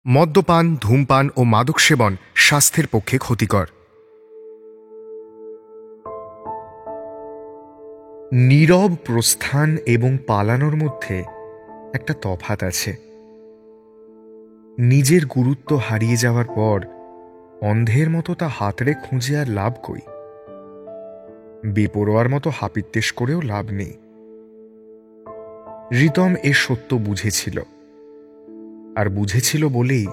মদ্যপান, ধূমপান ও মাদক সেবন স্বাস্থ্যের পক্ষে ক্ষতিকর। নীরব প্রস্থান এবং পালানোর মধ্যে একটা তফাৎ আছে। নিজের গুরুত্ব হারিয়ে যাওয়ার পর অন্ধের মতো তা হাতড়ে খুঁজে আর লাভ কই? বেপরোয়ার মতো হাপিত্যেশ করেও লাভ নেই। রিতম এ সত্য বুঝেছিল, আর বুঝেছিল বলেই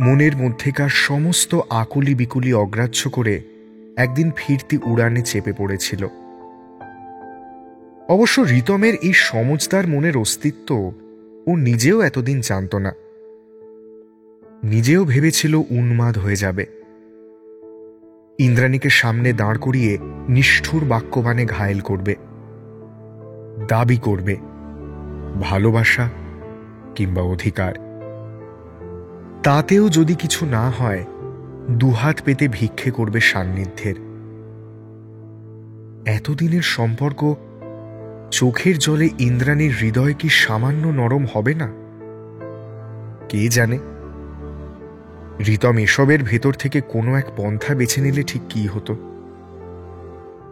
মনের মধ্যেকার সমস্ত আকুলি বিকুলি অগ্রাহ্য করে একদিন ফিরতি উড়ানে চেপে পড়েছিল। অবশ্য রিতমের এই সমজদার মনের অস্তিত্ব ও নিজেও এতদিন জানত না। নিজেও ভেবেছিল উন্মাদ হয়ে যাবে। ইন্দ্রাণীকে সামনে দাঁড় করিয়ে নিষ্ঠুর বাক্যবাণে ঘায়েল করবে, দাবি করবে ভালোবাসা কিংবা অধিকার। তাতেও যদি কিছু না হয়, দুহাত পেতে ভিক্ষে করবে সান্নিধ্যের। এতদিনের সম্পর্ক চোখের জলে ইন্দ্রাণীর হৃদয় কি সামান্য নরম হবে না? কে জানে রিতম এসবের ভেতর থেকে কোনো এক পন্থা বেছে নিলে ঠিক কি হতো।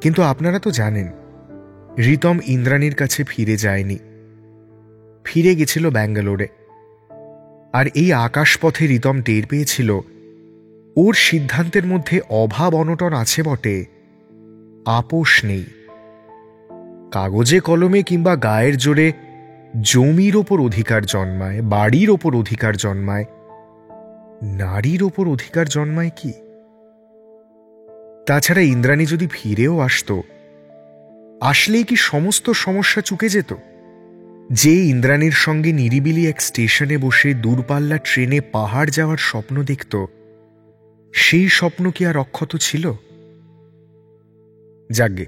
কিন্তু আপনারা তো জানেন, রিতম ইন্দ্রাণীর কাছে ফিরে যায়নি, ফিরে গেছিল ব্যাঙ্গালোরে। আর এই আকাশপথে রিতম টের পেয়েছিল ওর সিদ্ধান্তের মধ্যে অভাব অনটন আছে বটে, আপোষ নেই। কাগজে কলমে কিংবা গায়ের জোরে জমির ওপর অধিকার জন্মায়, বাড়ির ওপর অধিকার জন্মায়, নারীর ওপর অধিকার জন্মায় কি? তাছাড়া ইন্দ্রাণী যদি ফিরেও আসলেই কি সমস্ত সমস্যা চুকে যেত? যে ইন্দ্রাণীর সঙ্গে নিরিবিলি এক স্টেশনে বসে দূরপাল্লা ট্রেনে পাহাড় যাওয়ার স্বপ্ন দেখত, সেই স্বপ্ন কি আর অক্ষত ছিল? যাজ্ঞে,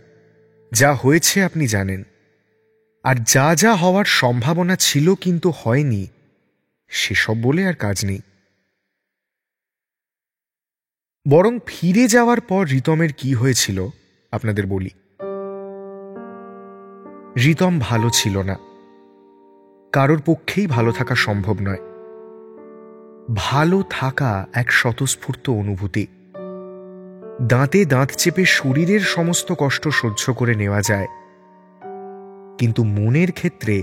যা হয়েছে আপনি জানেন। আর যা যা হওয়ার সম্ভাবনা ছিল কিন্তু হয়নি, সেসব বলে আর কাজ নেই। বরং ফিরে যাওয়ার পর রিতমের কি হয়েছিল আপনাদের বলি। রিতম ভালো ছিল না, কারোর পক্ষেই ভালো থাকা সম্ভব নয়। ভালো থাকা এক স্বতঃস্ফূর্ত অনুভূতি। দাঁতে দাঁত চেপে শরীরের সমস্ত কষ্ট সহ্য করে নেওয়া যায়, কিন্তু মনের ক্ষেত্রে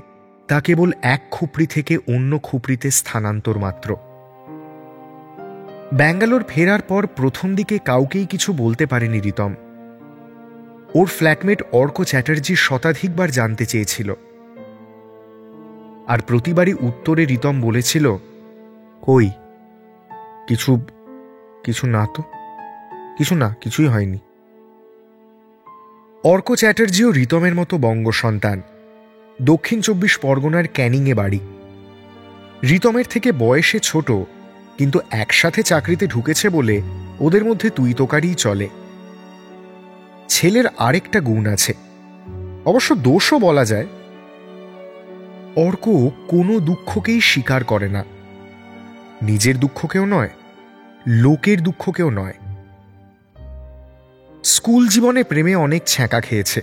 তা কেবল এক খুপড়ি থেকে অন্য খুপড়িতে স্থানান্তর মাত্র। ব্যাঙ্গালোর ফেরার পর প্রথম দিকে কাউকেই কিছু বলতে পারেনি রিতম। ওর ফ্ল্যাটমেট অর্ক চ্যাটার্জি শতাধিকবার জানতে চেয়েছিল, আর প্রতিবারই উত্তরে রিতম বলেছিল, কই কিছু না তো, কিছু না, কিছুই হয়নি। অর্ক চ্যাটার্জিও রিতমের মতো বঙ্গ সন্তান, দক্ষিণ 24 পরগনার ক্যানিংয়ে বাড়ি। রিতমের থেকে বয়সে ছোট, কিন্তু একসাথে চাকরিতে ঢুকেছে বলে ওদের মধ্যে তুই তোকারিই চলে। ছেলের আরেকটা গুণ আছে, অবশ্য দোষও বলা যায়। অর্ক কোনো দুঃখকেই স্বীকার করে না, নিজের দুঃখকেও নয়, লোকের দুঃখকেও নয়। স্কুল জীবনে প্রেমে অনেক ছ্যাঁকা খেয়েছে।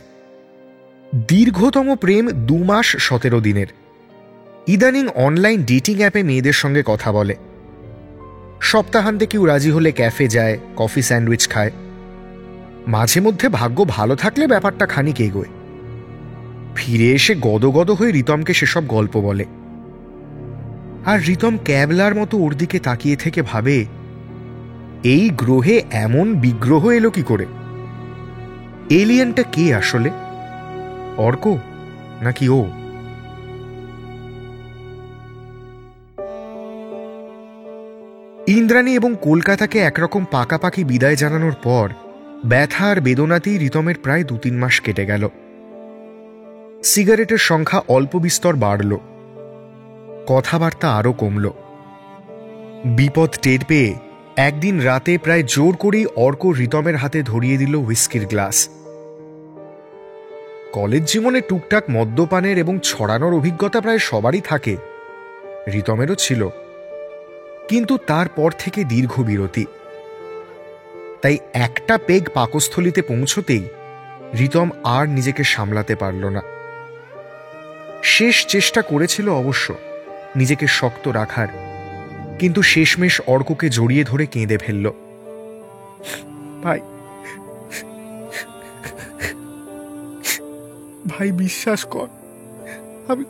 দীর্ঘতম প্রেম 2 মাস 17 দিনের। ইদানিং অনলাইন ডেটিং অ্যাপে মেয়েদের সঙ্গে কথা বলে। সপ্তাহান্তে কেউ রাজি হলে ক্যাফে যায়, কফি স্যান্ডউইচ খায়। মাঝে মধ্যে ভাগ্য ভালো থাকলে ব্যাপারটা খানিক এগোয়। ফিরে এসে গদগদ হয়ে রিতমকে সেসব গল্প বলে। আর রিতম ক্যাবলার মতো ওর দিকে তাকিয়ে থেকে ভাবে, এই গ্রহে এমন বিগ্রহ এলো কি করে? এলিয়েনটা কে আসলে, অর্ক নাকি ও? ইন্দ্রাণী এবং কলকাতাকে একরকম পাকাপাকি বিদায় জানানোর পর ব্যথা আর বেদনাতেই রিতমের প্রায় 2-3 মাস কেটে গেল। সিগারেটের সংখ্যা অল্প বিস্তর বাড়ল, কথাবার্তা আরো কমল। বিপদ টের পেয়ে একদিন রাতে প্রায় জোর করেই অর্ক রিতমের হাতে ধরিয়ে দিল হুইস্কির গ্লাস। কলেজ জীবনে টুকটাক মদ্যপানের এবং ছড়ানোর অভিজ্ঞতা প্রায় সবারই থাকে, রিতমেরও ছিল। কিন্তু তারপর থেকে দীর্ঘ বিরতি। তাই একটা পেগ পাকস্থলিতে পৌঁছতেই রিতম আর নিজেকে সামলাতে পারল না। শেষ চেষ্টা করেছিল অবশ্য নিজেকে শক্ত রাখার, কিন্তু শেষমেশ অর্ককে জড়িয়ে ধরে কেঁদে ফেলল। ভাই, ভাই বিশ্বাস কর, আমি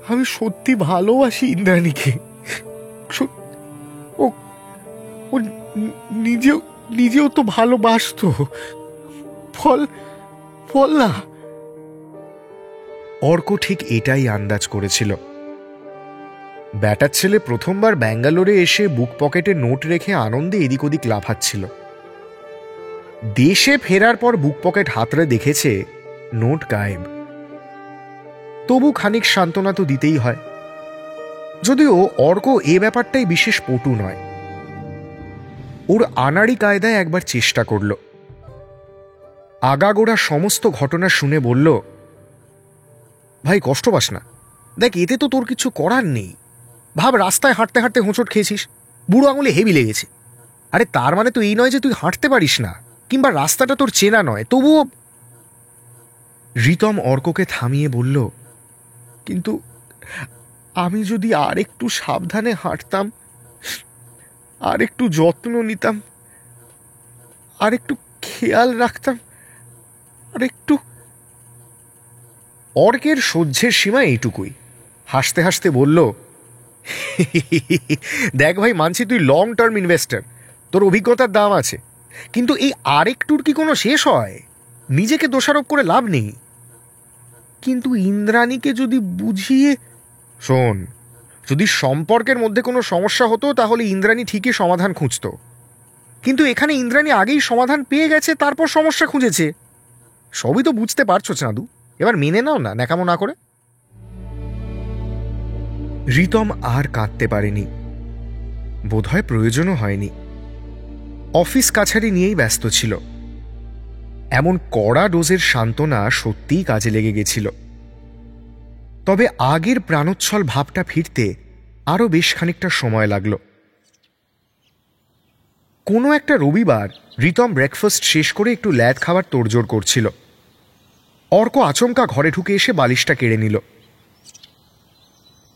আমি সত্যি ভালোবাসি ইন্দ্রাণীকে। ও ও নিজেও তো ভালোবাসতো। ফল না। অর্ক ঠিক এটাই আন্দাজ করেছিল। ব্যাটার ছেলে প্রথমবার ব্যাঙ্গালোরে এসে বুক পকেটে নোট রেখে আনন্দে এদিক ওদিক লাফাচ্ছিল। দেশে ফেরার পর বুক পকেট হাতড়ে দেখেছে নোট গায়েব। তবু খানিক সান্ত্বনা তো দিতেই হয়, যদিও অর্ক এ ব্যাপারটাই বিশেষ পটু নয়। ওর আনাড়ি কায়দায় একবার চেষ্টা করল। আগাগোড়া সমস্ত ঘটনা শুনে বলল, ভাই কষ্ট পাস না, দেখ এতে তো তোর কিছু করার নেই। ভাব রাস্তায় হাঁটতে হাঁটতে হোঁচট খেয়েছিস, বুড়ো আঙুলে হেভি লেগেছে। আরে তার মানে তো এই নয় যে তুই হাঁটতে পারিস না, কিংবা রাস্তাটা তোর চেনা নয়, তবুও। রিতম অর্ককে থামিয়ে বলল, কিন্তু আমি যদি আর একটু সাবধানে হাঁটতাম, আর একটু যত্ন নিতাম, আর একটু খেয়াল রাখতাম, আর একটু। অর্কের সহ্যের সীমা এইটুকুই। হাসতে হাসতে বলল, দেখ ভাই, মানছি তুই লং টার্ম ইনভেস্টর, তোর অভিজ্ঞতার দাম আছে, কিন্তু এই আরেকটুর কি কোনো শেষ হয়? নিজেকে দোষারোপ করে লাভ নেই। কিন্তু ইন্দ্রাণীকে যদি বুঝিয়ে। শোন, যদি সম্পর্কের মধ্যে কোনো সমস্যা হতো তাহলে ইন্দ্রাণী ঠিকই সমাধান খুঁজত, কিন্তু এখানে ইন্দ্রাণী আগেই সমাধান পেয়ে গেছে, তারপর সমস্যা খুঁজেছে। সবই তো বুঝতে পারছো চাঁদু, এবার মেনে নাও না, ন্যাকামো না করে। রিতম আর কাঁদতে পারেনি, বোধহয় প্রয়োজনও হয়নি। অফিস কাছারি নিয়েই ব্যস্ত ছিল। এমন কড়া ডোজের সান্ত্বনা সত্যিই কাজে লেগে গেছিল। তবে আগের প্রাণোচ্ছল ভাবটা ফিরতে আরও বেশ খানিকটা সময় লাগল। কোনো একটা রবিবার রিতম ব্রেকফাস্ট শেষ করে একটু ল্যাদ খাবার তোড়জোড় করছিল। অর্ক আচমকা ঘরে ঢুকে এসে বালিশটা কেড়ে নিল।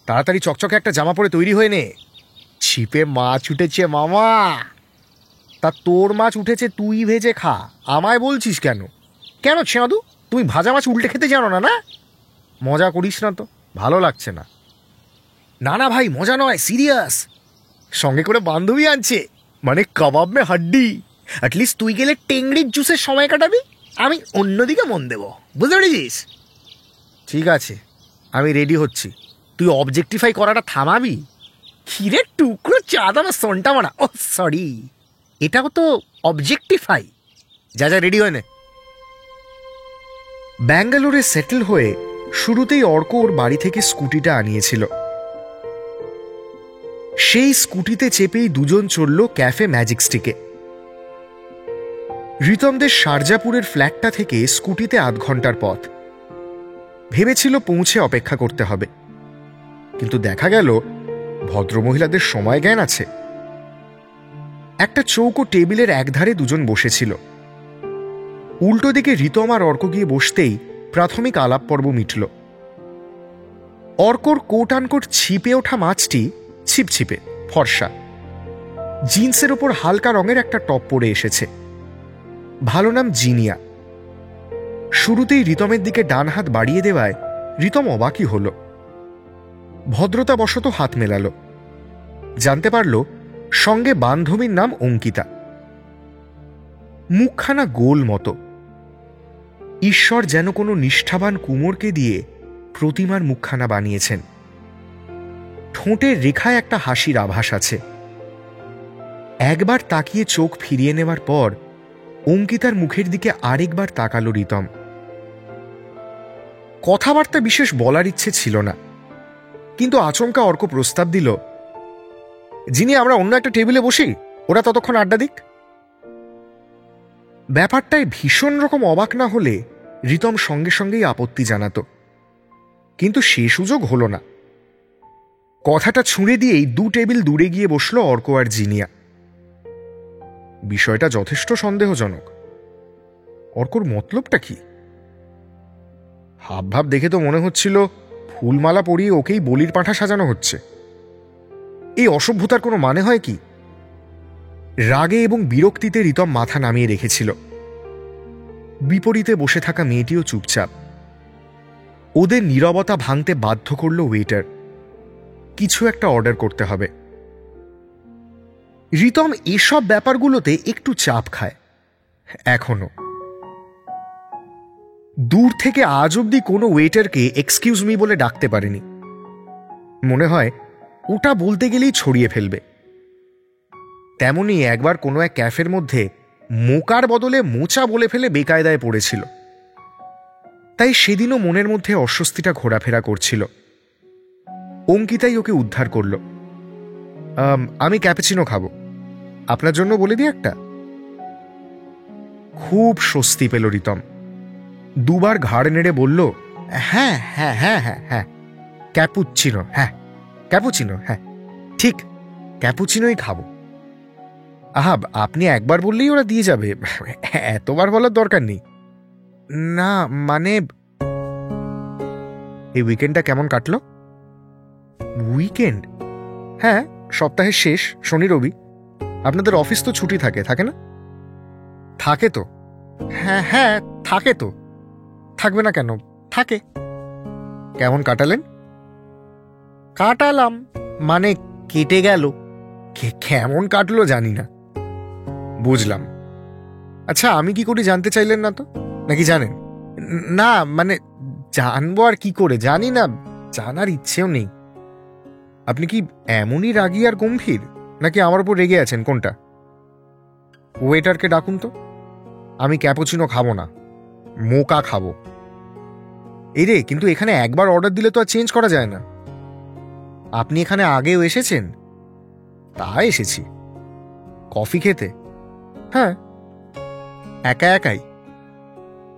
তাড়াতাড়ি চকচকে একটা জামা পরে তৈরি হয়ে নে, ছিপে মাছ উঠেছে মামা। তা তোর মাছ উঠেছে তুই ভেজে খা, আমায় বলছিস কেন? কেন ছেঁদু, তুমি ভাজা মাছ উল্টে খেতে জানো না? না মজা করিস না তো, ভালো লাগছে না। না না ভাই, মজা নয়, সিরিয়াস। সঙ্গে করে বান্ধবী আনছে, মানে কাবাব মে হাড্ডি। অ্যাটলিস্ট তুই গেলে টেংরির জুসের সময় কাটাবি, আমি অন্যদিকে মন দেব, বুঝতে পেরেছিস? ঠিক আছে, আমি রেডি হচ্ছি। তুই অবজেক্টিফাই করাটা থামাবি? ক্ষীরে টুকরো চাঁদা না সন্টা মারা, ও সরি, এটাও তো অবজেক্টিফাই। যা যা রেডি হয় না। ব্যাঙ্গালোরে সেটেল হয়ে শুরুতেই অর্ক ওর বাড়ি থেকে স্কুটিটা আনিয়েছিল। সেই স্কুটিতে চেপেই দুজন চলল ক্যাফে ম্যাজিক স্টিকে। রিতমদের শারজাপুরের ফ্ল্যাটটা থেকে স্কুটিতে আধ ঘন্টার পথ। ভেবেছিল পৌঁছে অপেক্ষা করতে হবে, কিন্তু দেখা গেল ভদ্রমহিলাদের সময় জ্ঞান আছে। একটা চৌকো টেবিলের একধারে দুজন বসেছিল। উল্টো দিকে রিতম আর অর্ক গিয়ে বসতেই প্রাথমিক আলাপ পর্ব মিটল। অর্কর কোট আনকোট ছিপে ওঠা মাছটি ছিপছিপে ফর্সা, জিন্সের ওপর হালকা রঙের একটা টপ পরে এসেছে। ভালো নাম জিনিয়া। শুরুতেই রিতমের দিকে ডান হাত বাড়িয়ে দেওয়ায় রিতম অবাকই হল। ভদ্রতাবশত হাত মেলাল। জানতে পারল সঙ্গে বান্ধবীর নাম অঙ্কিতা। মুখখানা গোল মতো। ঈশ্বর যেন কোনো নিষ্ঠাবান কুমোরকে দিয়ে প্রতিমার মুখখানা বানিয়েছেন। ঠোঁটের রেখায় একটা হাসির আভাস আছে। একবার তাকিয়ে চোখ ফিরিয়ে নেওয়ার পর অঙ্কিতার মুখের দিকে আরেকবার তাকালো রিতম। কথাবার্তা বিশেষ বলার ইচ্ছে ছিল না, কিন্তু আচমকা অর্ক প্রস্তাব দিল, যিনি আমরা অন্য একটা টেবিলে বসি, ওরা ততক্ষণ আড্ডা দিক। ব্যাপারটায় ভীষণ রকম অবাক না হলে রিতম সঙ্গে সঙ্গেই আপত্তি জানাত, কিন্তু সে সুযোগ হল না। কথাটা ছুঁড়ে দিয়েই দু টেবিল দূরে গিয়ে বসল অর্ক আর জিনিয়া। বিষয়টা যথেষ্ট সন্দেহজনক। অর্কর মতলবটা কি? হাবভাব দেখে তো মনে হচ্ছিল ফুলমালা পরিয়ে ওকেই বলির পাঁঠা সাজানো হচ্ছে। এই অসভ্যতার কোনো মানে হয় কি? রাগে এবং বিরক্তিতে রিতম মাথা নামিয়ে রেখেছিল। বিপরীতে বসে থাকা মেয়েটিও চুপচাপ। ওদের নীরবতা ভাঙতে বাধ্য করল ওয়েটার। কিছু একটা অর্ডার করতে হবে। রিতম এসব ব্যাপারগুলোতে একটু চাপ খায় এখনো। দূর থেকে আজ অব্দি কোনো ওয়েটারকে এক্সকিউজ মি বলে ডাকতে পারেনি। মনে হয় ওটা বলতে গেলেই ছড়িয়ে ফেলবে। তেমনি একবার কোনো এক ক্যাফের মধ্যে মোকার বদলে মোচা বলে ফেলে বেকায়দায় পড়েছিল। তাই সেদিনও মনের মধ্যে অস্বস্তিটা ঘোরাফেরা করছিল। অঙ্কিতাই ওকে উদ্ধার করল। আমি ক্যাপুচিনো খাবো, আপনার জন্য বলে দিই একটা। খুব স্বস্তি পেল রিতম। দুবার ঘাড় নেড়ে বলল, হ্যাঁ হ্যাঁ হ্যাঁ হ্যাঁ হ্যাঁ, ক্যাপুচিনো, হ্যাঁ ক্যাপুচিনো, হ্যাঁ ঠিক ক্যাপুচিনোই খাবো। আহা, আপনি একবার বললেই ওরা দিয়ে যাবে, এতবার বলার দরকার নেই। না মানে, এই উইকেন্ডটা কেমন কাটলো? উইকেন্ড? হ্যাঁ, সপ্তাহের শেষ, শনি রবি। আপনাদের অফিস তো ছুটি থাকে, থাকে না? থাকে তো। হ্যাঁ হ্যাঁ থাকে তো, থাকবে না কেন, থাকে। কেমন কাটালেন? কাটালাম মানে কেটে গেল, কেমন কাটলো জানি না। বুঝলাম। আচ্ছা, আমি কি করি জানতে চাইলেন না তো, নাকি জানেন? না মানে জানবো আর কি করে, জানি না, জানার ইচ্ছেও নেই। আপনি কি এমনই রাগী আর গম্ভীর, নাকি আমার উপর রেগে আছেন, কোনটা? ওয়েটারকে ডাকুন তো। আমি ক্যাপুচিনো খাবো না, মোকা খাবো। এই রে, কিন্তু এখানে একবার অর্ডার দিলে তো আর চেঞ্জ করা যায় না। আপনি এখানে আগেও এসেছেন? তা এসেছি। কফি খেতে? হ্যাঁ। একা একাই?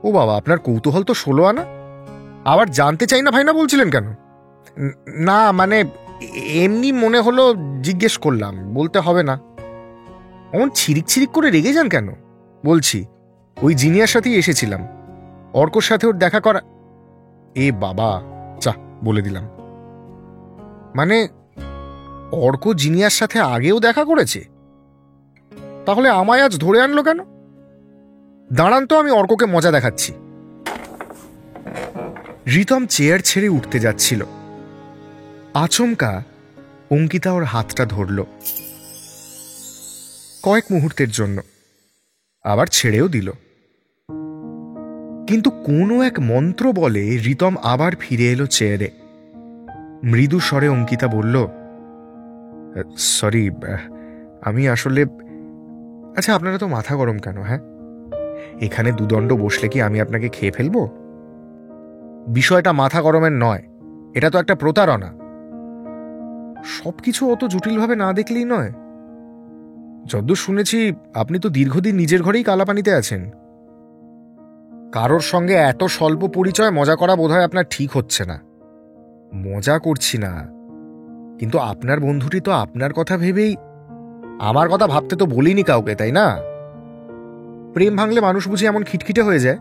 ও বাবা, আপনার কৌতূহল তো 16 আনা। আবার জানতে চাই না ভাই না বলছিলেন কেন? না মানে এমনি মনে হলো, জিজ্ঞেস করলাম, বলতে হবে না। অমন ছিরিক ছিরিক করে রেগে যান কেন? বলছি, ওই জিনিয়ার সাথেই এসেছিলাম, অর্কর সাথে ওর দেখা করা। এ বাবা, চা বলে দিলাম। মানে অর্ক জিনিয়ার সাথে আগেও দেখা করেছে? তাহলে আমায় আজ ধরে আনলো কেন? দাঁড়ান তো, আমি অর্ককে মজা দেখাচ্ছি। রিতম চেয়ার ছেড়ে উঠতে যাচ্ছিল। আচমকা অঙ্কিতা ওর হাতটা ধরল কয়েক মুহূর্তের জন্য, আবার ছেড়েও দিল। কিন্তু কোনো এক মন্ত্র বলে রিতম আবার ফিরে এলো চেয়ারে। মৃদু স্বরে অঙ্কিতা বলল, সরি, আমি আসলে। আচ্ছা, আপনারা তো মাথা গরম কেন? হ্যাঁ, এখানে দুদণ্ড বসলে কি আমি আপনাকে খেয়ে ফেলবো? বিষয়টা মাথা গরমের নয়, এটা তো একটা প্রতারণা। সবকিছু অত জটিলভাবে না দেখলেই নয়। যদ্দূর শুনেছি আপনি তো দীর্ঘদিন নিজের ঘরেই কালাপানিতে আছেন। কারোর সঙ্গে এত স্বল্প পরিচয় মজা করা বোধহয় আপনার ঠিক হচ্ছে না। মজা করছি না, কিন্তু আপনার বন্ধুটি তো আপনার কথা ভেবেই। আমার কথা ভাবতে তো বলিনি কাউকে, তাই না? প্রেম ভাঙলে মানুষ বুঝি এমন খিটখিটে হয়ে যায়?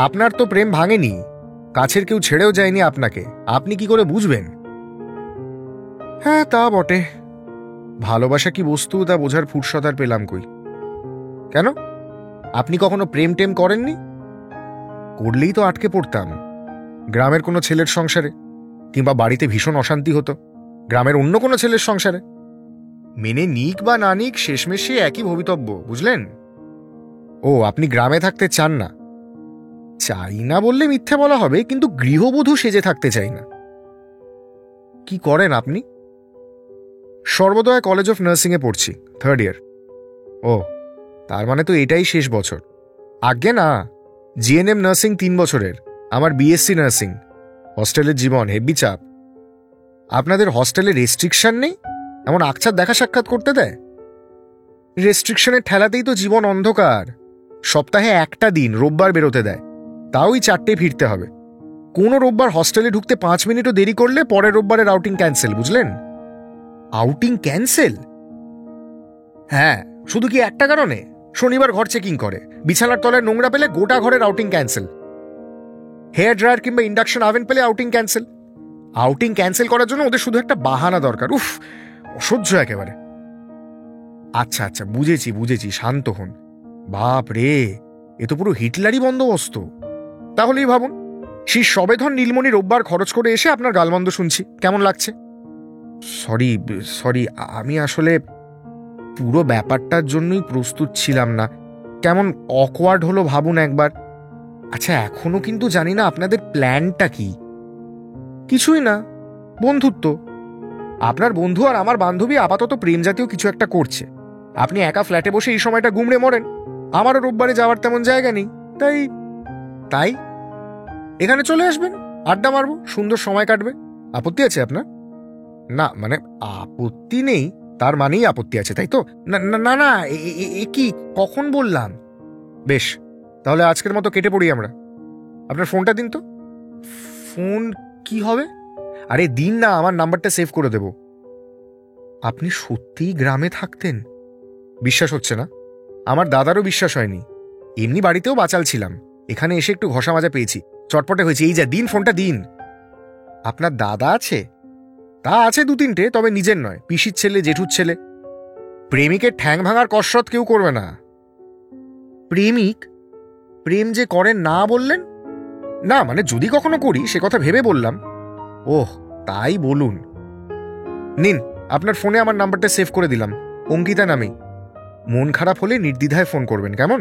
আপনার তো প্রেম ভাঙেনি, কাছের কেউ ছেড়েও যায়নি আপনাকে, আপনি কি করে বুঝবেন? হ্যাঁ, তা বটে। ভালোবাসা কি বস্তু তা বোঝার ফুরসত আর পেলাম কই। কেন, আপনি কখনো প্রেম টেম করেননি? করলেই তো আটকে পড়তাম গ্রামের কোনো ছেলের সংসারে, কিংবা বাড়িতে ভীষণ অশান্তি হতো গ্রামের অন্য কোনো ছেলের সংসারে। মেনে নিক বা না নিক, শেষমেশে একই ভবিতব্য, বুঝলেন? ও, আপনি গ্রামে থাকতে চান না? চাই না বললে মিথ্যে বলা হবে, কিন্তু গৃহবধূ সেজে থাকতে চাই না। কি করেন আপনি? সর্বদয় কলেজ অফ নার্সিংয়ে পড়ছি, 3rd ইয়ার। ও, তার মানে তো এটাই শেষ বছর। আজ্ঞে না, জিএনএম নার্সিং 3 বছরের, আমার বিএসসি নার্সিং। হস্টেলের জীবন হেভি চাপ। আপনাদের হস্টেলে রেস্ট্রিকশন নেই? এমন আকছার দেখা সাক্ষাৎ করতে দেয়? রেস্ট্রিকশনের ঠেলাতেই তো জীবন অন্ধকার। সপ্তাহে একটা দিন রোববার বেরোতে দেয়, তাও 4টে ফিরতে হবে। কোনো রোববার হস্টেলে ঢুকতে 5 মিনিটও দেরি করলে পরের রোববারের আউটিং ক্যান্সেল, বুঝলেন? Outing cancel? হ্যাঁ, শুধু কি একটা কারণে? শনিবার ঘর চেকিং করে, বিছানার তলায় নোংরা পেলে গোটা ঘরের আউটিং ক্যান্সেল। হেয়ার ড্রায়ার কিংবা ইন্ডাকশন ওভেন পেলে আউটিং ক্যান্সেল। আউটিং ক্যান্সেল করার জন্য ওদের শুধু একটা বাহানা দরকার। উফ, অসহ্য একেবারে। আচ্ছা আচ্ছা, বুঝেছি বুঝেছি, শান্ত হন। বাপ রে, এ তো পুরো হিটলারই বন্দোবস্ত। তাহলেই ভাবুন, সেই সবেধন নীলমণি রোববার খরচ করে এসে আপনার গালমন্দ শুনছি, কেমন লাগছে? সরি সরি, আমি আসলে পুরো ব্যাপারটার জন্যই প্রস্তুত ছিলাম না। কেমন অকওয়ার্ড হলো ভাবুন একবার। আচ্ছা, এখনো কিন্তু জানি না আপনাদের প্ল্যানটা কি। কিছুই না, বন্ধুত্ব। আপনার বন্ধু আর আমার বান্ধবী আপাতত প্রেম জাতীয় কিছু একটা করছে। আপনি একা ফ্ল্যাটে বসে এই সময়টা গুমড়ে মরেন। আমারও রোববারে যাওয়ার তেমন জায়গা নেই, তাই তাই এখানে চলে আসবেন, আড্ডা মারবো, সুন্দর সময় কাটবে। আপত্তি আছে আপনার? না মানে আপত্তি নেই তার মানেই আপত্তি আছে, তাই তো? না না না, এ কি, কখন বললাম? বেশ, তাহলে আজকের মতো কেটে পড়ি আমরা। আপনার ফোনটা দিন তো। ফোন কি হবে? আরে দিন না, আমার নাম্বারটা সেভ করে দেব। আপনি সত্যিই গ্রামে থাকতেন? বিশ্বাস হচ্ছে না? আমার দাদারও বিশ্বাস হয়নি। এমনি বাড়িতেও বাচাল ছিলাম, এখানে এসে একটু ঘষা মাজা পেয়েছি, চটপটে হয়েছে। এই যা, দিন ফোনটা দিন। আপনার দাদা আছে? তা আছে 2-3টে, তবে নিজের নয়, পিসির ছেলে, জেঠুর ছেলে। প্রেমিকের ঠ্যাং ভাঙার কসরত কেউ করবে না। প্রেমিক? প্রেম যে করেন না বললেন? না মানে যদি কখনো করি সে কথা ভেবে বললাম। ওহ, তাই বলুন। নিন, আপনার ফোনে আমার নাম্বারটা সেভ করে দিলাম, অঙ্কিতা নামেই। মন খারাপ হলে নির্দ্বিধায় ফোন করবেন, কেমন?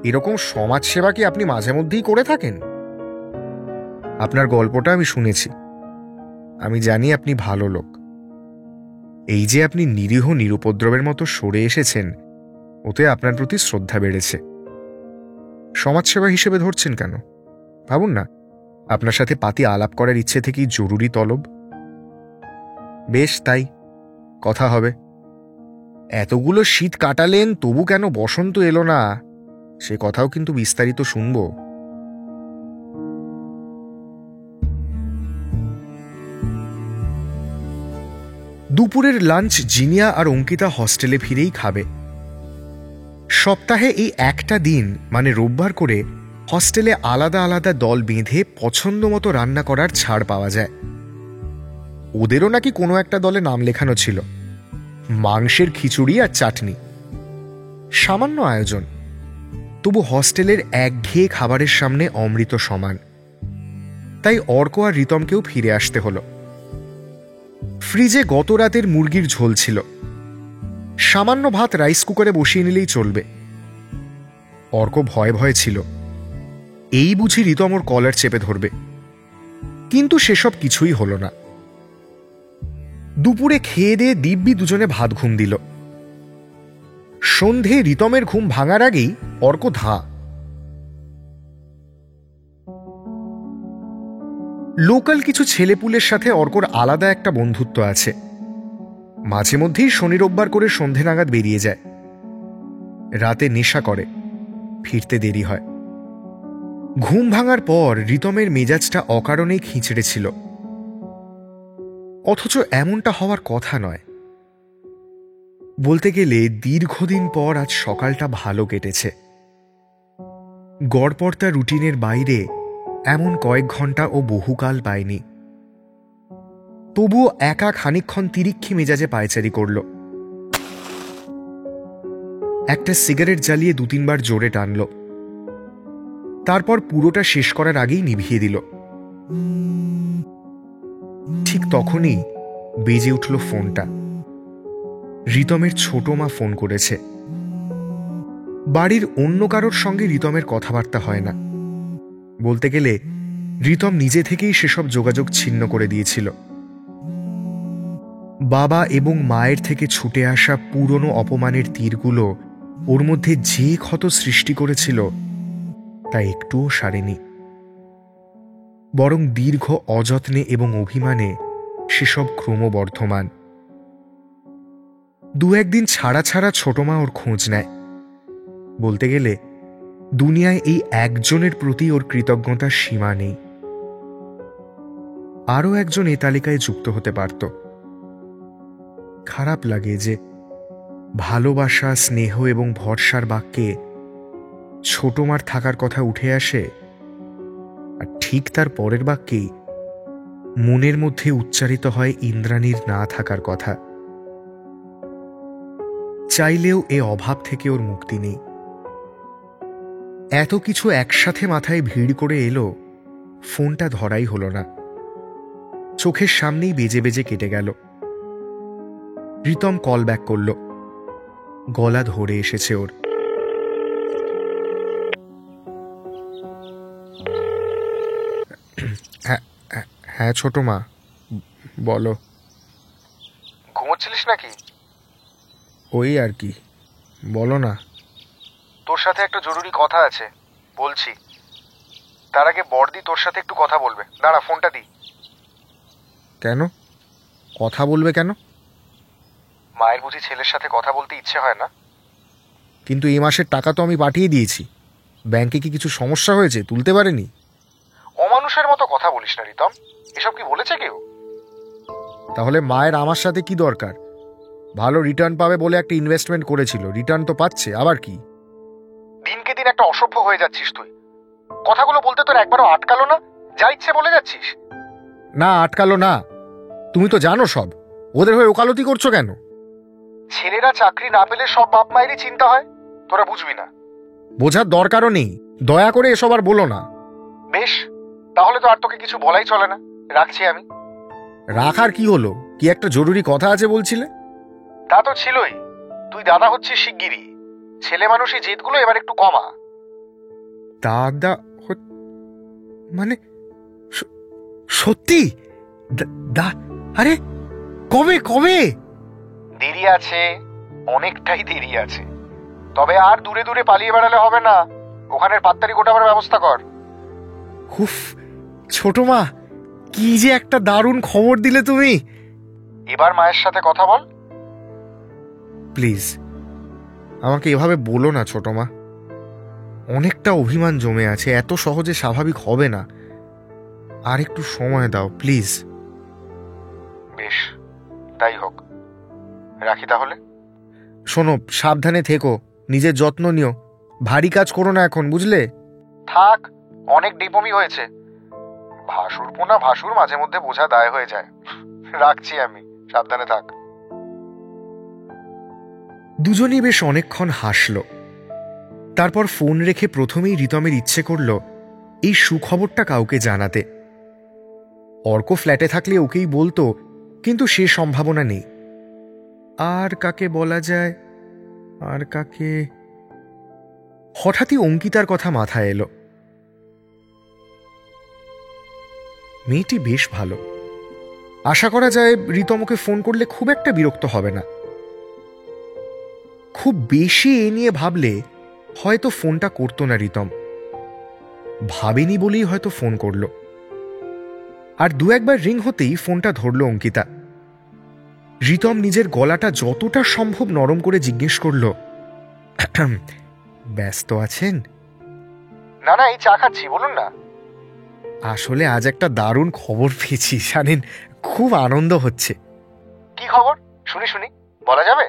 এরকম সমাজসেবা কি আপনি মাঝে মধ্যেই করে থাকেন? আপনার গল্পটা আমি শুনেছি, আমি জানি আপনি ভালো লোক। এই যে আপনি নিরীহ নিরুপদ্রবের মতো সরে এসেছেন, ওতে আপনার প্রতি শ্রদ্ধা বেড়েছে। সমাজসেবা হিসেবে ধরছেন কেন? ভাবুন না, আপনার সাথে পাতি আলাপ করার ইচ্ছে থেকেই জরুরি তলব। বেশ, তাই কথা হবে। এতগুলো শীত কাটালেন, তবু কেন বসন্ত এলো না, সে কথাও কিন্তু বিস্তারিত শুনব। দুপুরের লাঞ্চ জিনিয়া আর অঙ্কিতা হস্টেলে ফিরেই খাবে। সপ্তাহে এই একটা দিন মানে রোববার করে হস্টেলে আলাদা আলাদা দল বেঁধে পছন্দ মতো রান্না করার ছাড় পাওয়া যায়। ওদেরও নাকি কোনো একটা দলে নাম লেখানো ছিল। মাংসের খিচুড়ি আর চাটনি, সামান্য আয়োজন, তবু হস্টেলের একঘেয়ে খাবারের সামনে অমৃত সমান। তাই অর্ক আর রিতমকেও ফিরে আসতে হলো। ফ্রিজে গত রাতের মুরগির ঝোল ছিল, সামান্য ভাত রাইস কুকারে বসিয়ে নিলেই চলবে। অর্ক ভয়ে ভয়ে ছিল, এই বুঝি রিতম ওর কলার চেপে ধরবে, কিন্তু সেসব কিছুই হলো না। দুপুরে খেয়ে দিয়ে দিব্যি দুজনে ভাত ঘুম দিল। সন্ধে রিতমের ঘুম ভাঙার আগেই অর্ক ধাঁ। লোকাল কিছু ছেলেপুলের সাথে অর্কর আলাদা একটা বন্ধুত্ব আছে। মাঝে মধ্যেই শনি রোববার করে সন্ধে নাগাদ বেরিয়ে যায়। রাতে নেশা করে, ফিরতে দেরি হয়। ঘুম ভাঙার পর রিতমের মেজাজটা অকারণেই খিঁচড়ে ছিল, অথচ এমনটা হওয়ার কথা নয়। বলতে গেলে দীর্ঘদিন পর আজ সকালটা ভালো কেটেছে। গড়পড়তা রুটিনের বাইরে এমন কয়েক ঘন্টা ও বহুকাল পায়নি। তবুও একা খানিকক্ষণ তিরিক্ষি মেজাজে পায়চারি করল। একটা সিগারেট জ্বালিয়ে 2-3 বার জোরে টানল, তারপর পুরোটা শেষ করার আগেই নিভিয়ে দিল। ঠিক তখনই বেজে উঠল ফোনটা। রিতমের ছোট মা ফোন করেছে। বাড়ির অন্য কারোর সঙ্গে রিতমের কথাবার্তা হয় না। বলতে গেলে রিতম নিজে থেকেই সেসব যোগাযোগ ছিন্ন করে দিয়েছিল। বাবা এবং মায়ের থেকে ছুটে আসা পুরনো অপমানের তীরগুলো ওর মধ্যে যে ক্ষত সৃষ্টি করেছিল তা একটুও সারেনি, বরং দীর্ঘ অযত্নে এবং অভিমানে সেসব ক্রমবর্ধমান। 2-1 দিন ছাড়া ছাড়া ছোট মা ওর খোঁজ নেয়। বলতে গেলে দুনিয়ায় এই একজনের প্রতি ওর কৃতজ্ঞতার সীমা নেই। আরও একজন এ তালিকায় যুক্ত হতে পারত। খারাপ লাগে যে ভালোবাসা, স্নেহ এবং ভরসার বাক্যে ছোট মার থাকার কথা উঠে আসে, আর ঠিক তার পরের বাক্যেই মনের মধ্যে উচ্চারিত হয় ইন্দ্রাণীর না থাকার কথা। চাইলেও এ অভাব থেকে ওর মুক্তি নেই। এত কিছু একসাথে মাথায় ভিড় করে এলো, ফোনটা ধরাই হলো না। চোখের সামনেই বেজে বেজে কেটে গেল। প্রীতম কল ব্যাক করল। গলা ধরে এসেছে ওর। হ্যাঁ ছোট মা, বলো। ঘুমোচ্ছিলিস নাকি? ওই আর কি, বলো না। তোর সাথে একটা জরুরি কথা আছে, বলছি। তার আগে বড়দি তোর সাথে একটু কথা বলবে। দাঁড়া, ফোনটা দি। কেন কথা বলবে কেন? মায়ের বুঝি ছেলের সাথে কথা বলতে ইচ্ছে হয় না? কিন্তু এই মাসের টাকা তো আমি পাঠিয়ে দিয়েছি। ব্যাংকে কি কিছু সমস্যা হয়েছে, তুলতে পারেনি? অমানুষের মতো কথা বলিস না রিতম। এসব কি বলেছে কেউ? তাহলে মায়ের আমার সাথে কি দরকার? ভালো রিটার্ন পাবে বলে একটা ইনভেস্টমেন্ট করেছিল, রিটার্ন তো পাচ্ছে, আবার কি? দিনকে দিন একটা অসভ্য হয়ে যাচ্ছিস তুই। কথাগুলো বলতে তোর একবারও আটকালো না? যা ইচ্ছে বলে যাচ্ছিস। না আটকালো না, তুমি তো জানো সব। ওদের হয়ে ওকালতি করছো কেন? ছেলেরা চাকরি না পেলে সব বাপ মায়েরই চিন্তা হয়, তোরা বুঝবি না। বোঝার দরকারও নেই, দয়া করে এসব আর বলো না। বেশ, তাহলে তো আর তোকে কিছু বলাই চলে না। রাখছি আমি। রাখার কি হলো? কি একটা জরুরি কথা আছে বলছিলে? তা তো ছিলই। তুই দাদা হচ্ছিস শিগগিরই। ছেলে মানুষই জেদগুলো এবার একটু কমা। দাদা মানে সত্যি? আরে কবে কবে? দেরি আছে, অনেকটাই দেরি আছে। তবে আর দূরে দূরে পালিয়ে বেড়ালে হবে না। ওখানের পাত্তারি গোটাবার ব্যবস্থা কর। হুফ ছোট মা, কি যে একটা দারুণ খবর দিলে তুমি। এবার মায়ের সাথে কথা বল। প্লিজ আমাকে এভাবে বলো না ছোট মা। অনেকটা অভিমান জমে আছে, এত সহজে স্বাভাবিক হবে না। আর একটু সময় দাও প্লিজ। বেশ, তাই হোক। রাখি তাহলে। শোনো, সাবধানে থেকো, নিজের যত্ন নিও। ভারী কাজ করো না এখন, বুঝলে? থাক, অনেক ডিপমি হয়েছে। ভাসুরপোনা ভাসুর মাঝে মধ্যে বোঝা দায় হয়ে যায়। রাখছি আমি, সাবধানে থাক। দুজনেই বেশ অনেকক্ষণ হাসল। তারপর ফোন রেখে প্রথমেই রিতমের ইচ্ছে করল এই সুখবরটা কাউকে জানাতে। অর্ক ফ্ল্যাটে থাকলে ওকেই বলতো, কিন্তু সে সম্ভাবনা নেই। আর কাকে বলা যায়, আর কাকে? হঠাৎই অঙ্কিতার কথা মাথায় এলো। মেয়েটি বেশ ভালো, আশা করা যায় রিতমকে ফোন করলে খুব একটা বিরক্ত হবে না। খুব বেশি এ নিয়ে ভাবলে হয়তো ফোনটা করতো না রিতম। ভাবেনি বলেই হয়তো ফোন করল। আর দু একবার রিং হতেই ফোনটা ধরল অঙ্কিতা। রিতম নিজের গলাটা যতটা সম্ভব নরম করে জিজ্ঞেস করল, ব্যস্ত আছেন? না না, এই চা খাচ্ছি, বলুন না। আসলে আজ একটা দারুণ খবর পেয়েছি জানেন, খুব আনন্দ হচ্ছে। কি খবর? শুনি শুনি, বলা যাবে?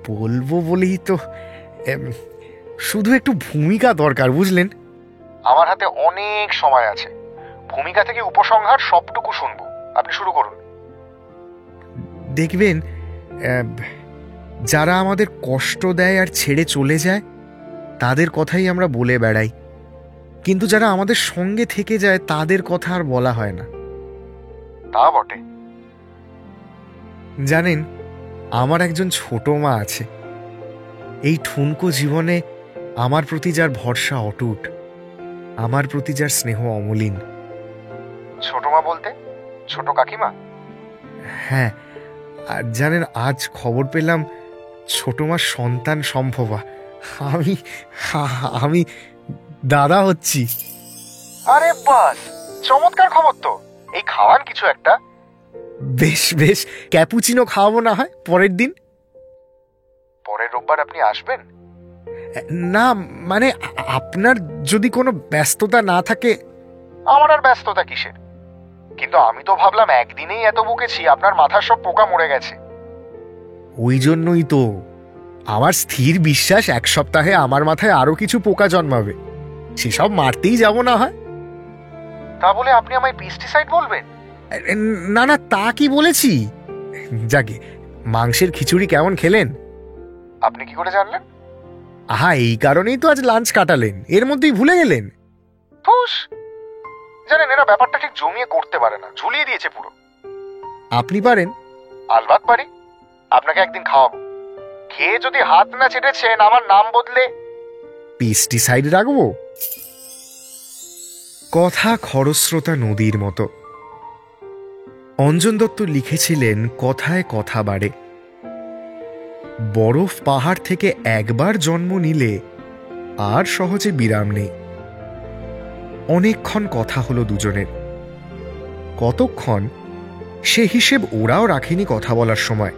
বলবো বলেই তো, শুধু একটু ভূমিকা দরকার, বুঝলেন? আমার হাতে অনেক সময় আছে। ভূমিকা থেকে উপসংহার সবটুকু শুনবো। আপনি শুরু করুন। দেখবেন, যারা আমাদের কষ্ট দেয় আর ছেড়ে চলে যায় তাদের কথাই আমরা বলে বেড়াই, কিন্তু যারা আমাদের সঙ্গে থেকে যায় তাদের কথা আর বলা হয় না। তা বটে। জানেন, আমার একজন ছোট মা আছে। এই ঠুনকো জীবনে আমার প্রতি যার ভরসা অটুট, আমার প্রতি যার স্নেহ অমলিন। ছোট মা বলতে ছোট কাকিমা? হ্যাঁ, আর জানেন, আজ খবর পেলাম ছোট মার সন্তান সম্ভবা। আমি আমি দাদা হচ্ছি। আরে বাস, চমৎকার খবর তো। এই খাওয়ান কিছু একটা। বেশ বেশ, ক্যাপুচিনো খাওয়াবো না হয় পরের দিন। পরের রোববার আপনি আসবেন? না মানে, আপনার যদি কোনো ব্যস্ততা না থাকে। আমার আর ব্যস্ততা কিসের? কিন্তু আমি তো ভাবলাম একদিনেই এত বকেছি, আপনার মাথার সব পোকা মরে গেছে। ওই জন্যই তো আমার স্থির বিশ্বাস এক সপ্তাহে আমার মাথায় আরো কিছু পোকা জন্মাবে, সেসব মারতেই যাব না হয়। তা বলে আপনি আমায় পেস্টিসাইড বলবেন? না না, তা কি বলেছি। যাকে, মাংসের খিচুড়ি কেমন খেলেন? আপনি কি করে জানলেন? আহা, এই কারণেই তো আজ লাঞ্চ কাটালেন, এর মধ্যেই ভুলে গেলেন। ফুস, জানেন এরা ব্যাপারটা ঠিক জমিয়ে করতে পারে না, ঝুলিয়ে দিয়েছে পুরো। আপনি পারেন? আলবাত পারি, আপনাকে একদিন খাওয়াবো। খেয়ে যদি হাত না চেটেছেন, আমার নাম বদলে পেস্টিসাইড রাখবো। কথা খরস্রোতা নদীর মতো। অঞ্জন দত্ত লিখেছিলেন, কথায় কথা বাড়ে। বরফ পাহাড় থেকে একবার জন্ম নিলে আর সহজে বিরাম নেই। অনেকক্ষণ কথা হলো দুজনের। কতক্ষণ সে হিসেব ওরাও রাখেনি কথা বলার সময়।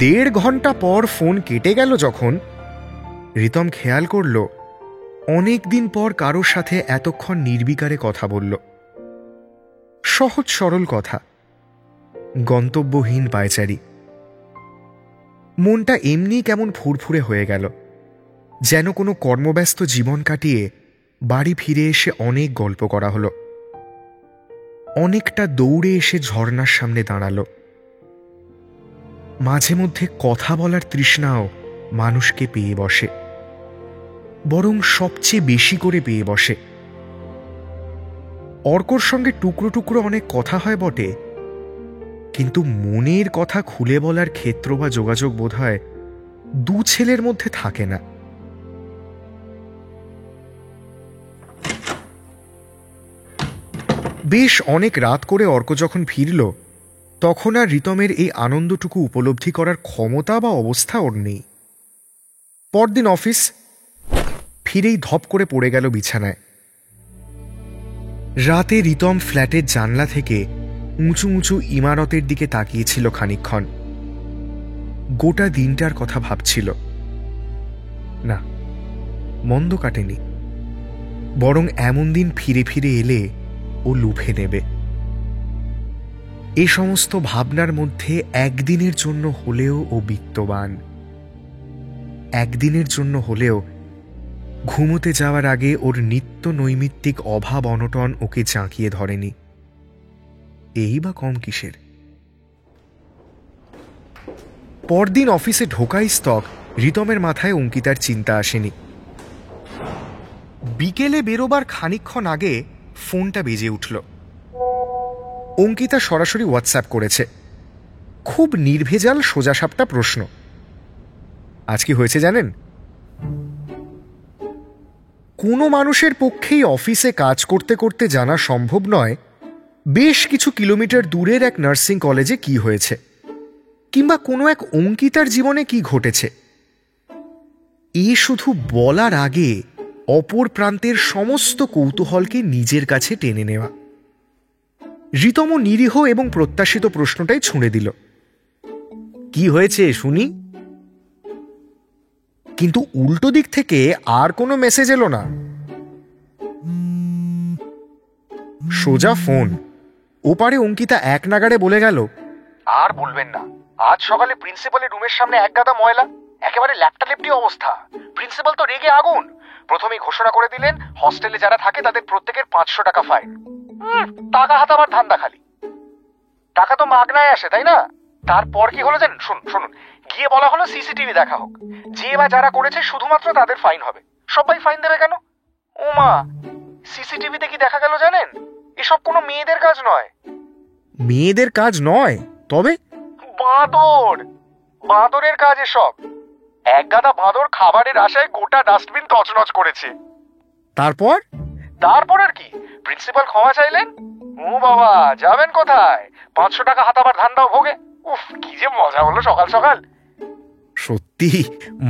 1.5 ঘন্টা পর ফোন কেটে গেল যখন, রিতম খেয়াল করল অনেক দিন পর কারোর সাথে এতক্ষণ নির্বিকারে কথা বলল। সহজ সরল কথা, গন্তব্যহীন পায়চারি। মনটা এমনি কেমন ফুরফুরে হয়ে গেল, যেন কোনো কর্মব্যস্ত জীবন কাটিয়ে বাড়ি ফিরে এসে অনেক গল্প করা হলো। অনেকটা দৌড়ে এসে ঝর্ণার সামনে দাঁড়ালো। মাঝে মধ্যে কথা বলার তৃষ্ণাও মানুষকে পেয়ে বসে, বরং সবচেয়ে বেশি করে পেয়ে বসে। অর্কর সঙ্গে টুকরো টুকরো অনেক কথা হয় বটে, কিন্তু মনের কথা খুলে বলার ক্ষেত্র বা যোগাযোগ বোধহয় দু ছেলের মধ্যে থাকে না। বেশ অনেক রাত করে অর্ক যখন ফিরল, তখন আর রিতমের এই আনন্দটুকু উপলব্ধি করার ক্ষমতা বা অবস্থা ওর নেই। পরদিন অফিস, ফিরেই ধপ করে পড়ে গেল বিছানায়। রাতে রিতম ফ্ল্যাটের জানলা থেকে উঁচু উঁচু ইমারতের দিকে তাকিয়েছিল খানিকক্ষণ। গোটা দিনটার কথা ভাবছিল। না, মন্দ কাটেনি, বরং এমন দিন ফিরে ফিরে এলে ও লুফে নেবে। এ সমস্ত ভাবনার মধ্যে একদিনের জন্য হলেও ও বিত্তবান। একদিনের জন্য হলেও ঘুমোতে যাওয়ার আগে ওর নিত্য নৈমিত্তিক অভাব অনটন ওকে জাঁকিয়ে ধরেনি। এই বা কম কিসের। পরদিন অফিসে ঢোকাই স্তক রিতমের মাথায় অঙ্কিতার চিন্তা আসেনি। বিকেলে বেরোবার খানিকক্ষণ আগে ফোনটা বেজে উঠল। অঙ্কিতা সরাসরি হোয়াটসঅ্যাপ করেছে। খুব নির্ভেজাল সোজাসাপটা প্রশ্ন। আজ কি হয়েছে জানেন? কোনো মানুষের পক্ষেই অফিসে কাজ করতে করতে জানা সম্ভব নয় বেশ কিছু কিলোমিটার দূরের এক নার্সিং কলেজে কি হয়েছে, কিংবা কোনো এক অঙ্কিতার জীবনে কি ঘটেছে। এ শুধু বলার আগে অপর প্রান্তের সমস্ত কৌতূহলকে নিজের কাছে টেনে নেওয়া। রিতম নিরীহ এবং প্রত্যাশিত প্রশ্নটাই ছুঁড়ে দিল, কি হয়েছে শুনি? কিন্তু উল্টো দিক থেকে আর কোনো মেসেজ এলো না। সোজা ফোন। ওপারে অঙ্কিতা এক নাগাড়ে বলে গেল, আর বলবেন না, আজ সকালে প্রিন্সিপালের রুমের সামনে এক গাদা ময়লা, একেবারে ল্যাপটালেপটি অবস্থা। প্রিন্সিপাল তো রেগে আগুন। প্রথমেই ঘোষণা করে দিলেন হস্টেলে যারা থাকে তাদের প্রত্যেকের 500 টাকা ফাইন। টাকা হাত আবার ধান্দা খালি। টাকা তো মাগনায় আসে, তাই না? তারপর কি হলো জানেন? শুনুন, গিয়ে বলা হলো সিসিটিভি দেখা হোক, যে বা যারা করেছে শুধুমাত্র তাদের ফাইন হবে। সবাই ফাইন দেবে কেন? ও মা, সিসিটিভিতে কি দেখা গেল জানেন? এসব কোনো মেয়েদের কাজ নয়। মেয়েদের কাজ নয় তবে? বাঁদরের কাজ এসব। এক গাদা বাঁদর খাবারের আশায় গোটা ডাস্টবিন তছনছ করেছে। তারপর আর কি, প্রিন্সিপাল ক্ষমা চাইলেন। ও বাবা, যাবেন কোথায়? 500 টাকা হাতাবার ধান্দাও ভোগে। উফ, কি যে মজা হলো সকাল সকাল। সত্যি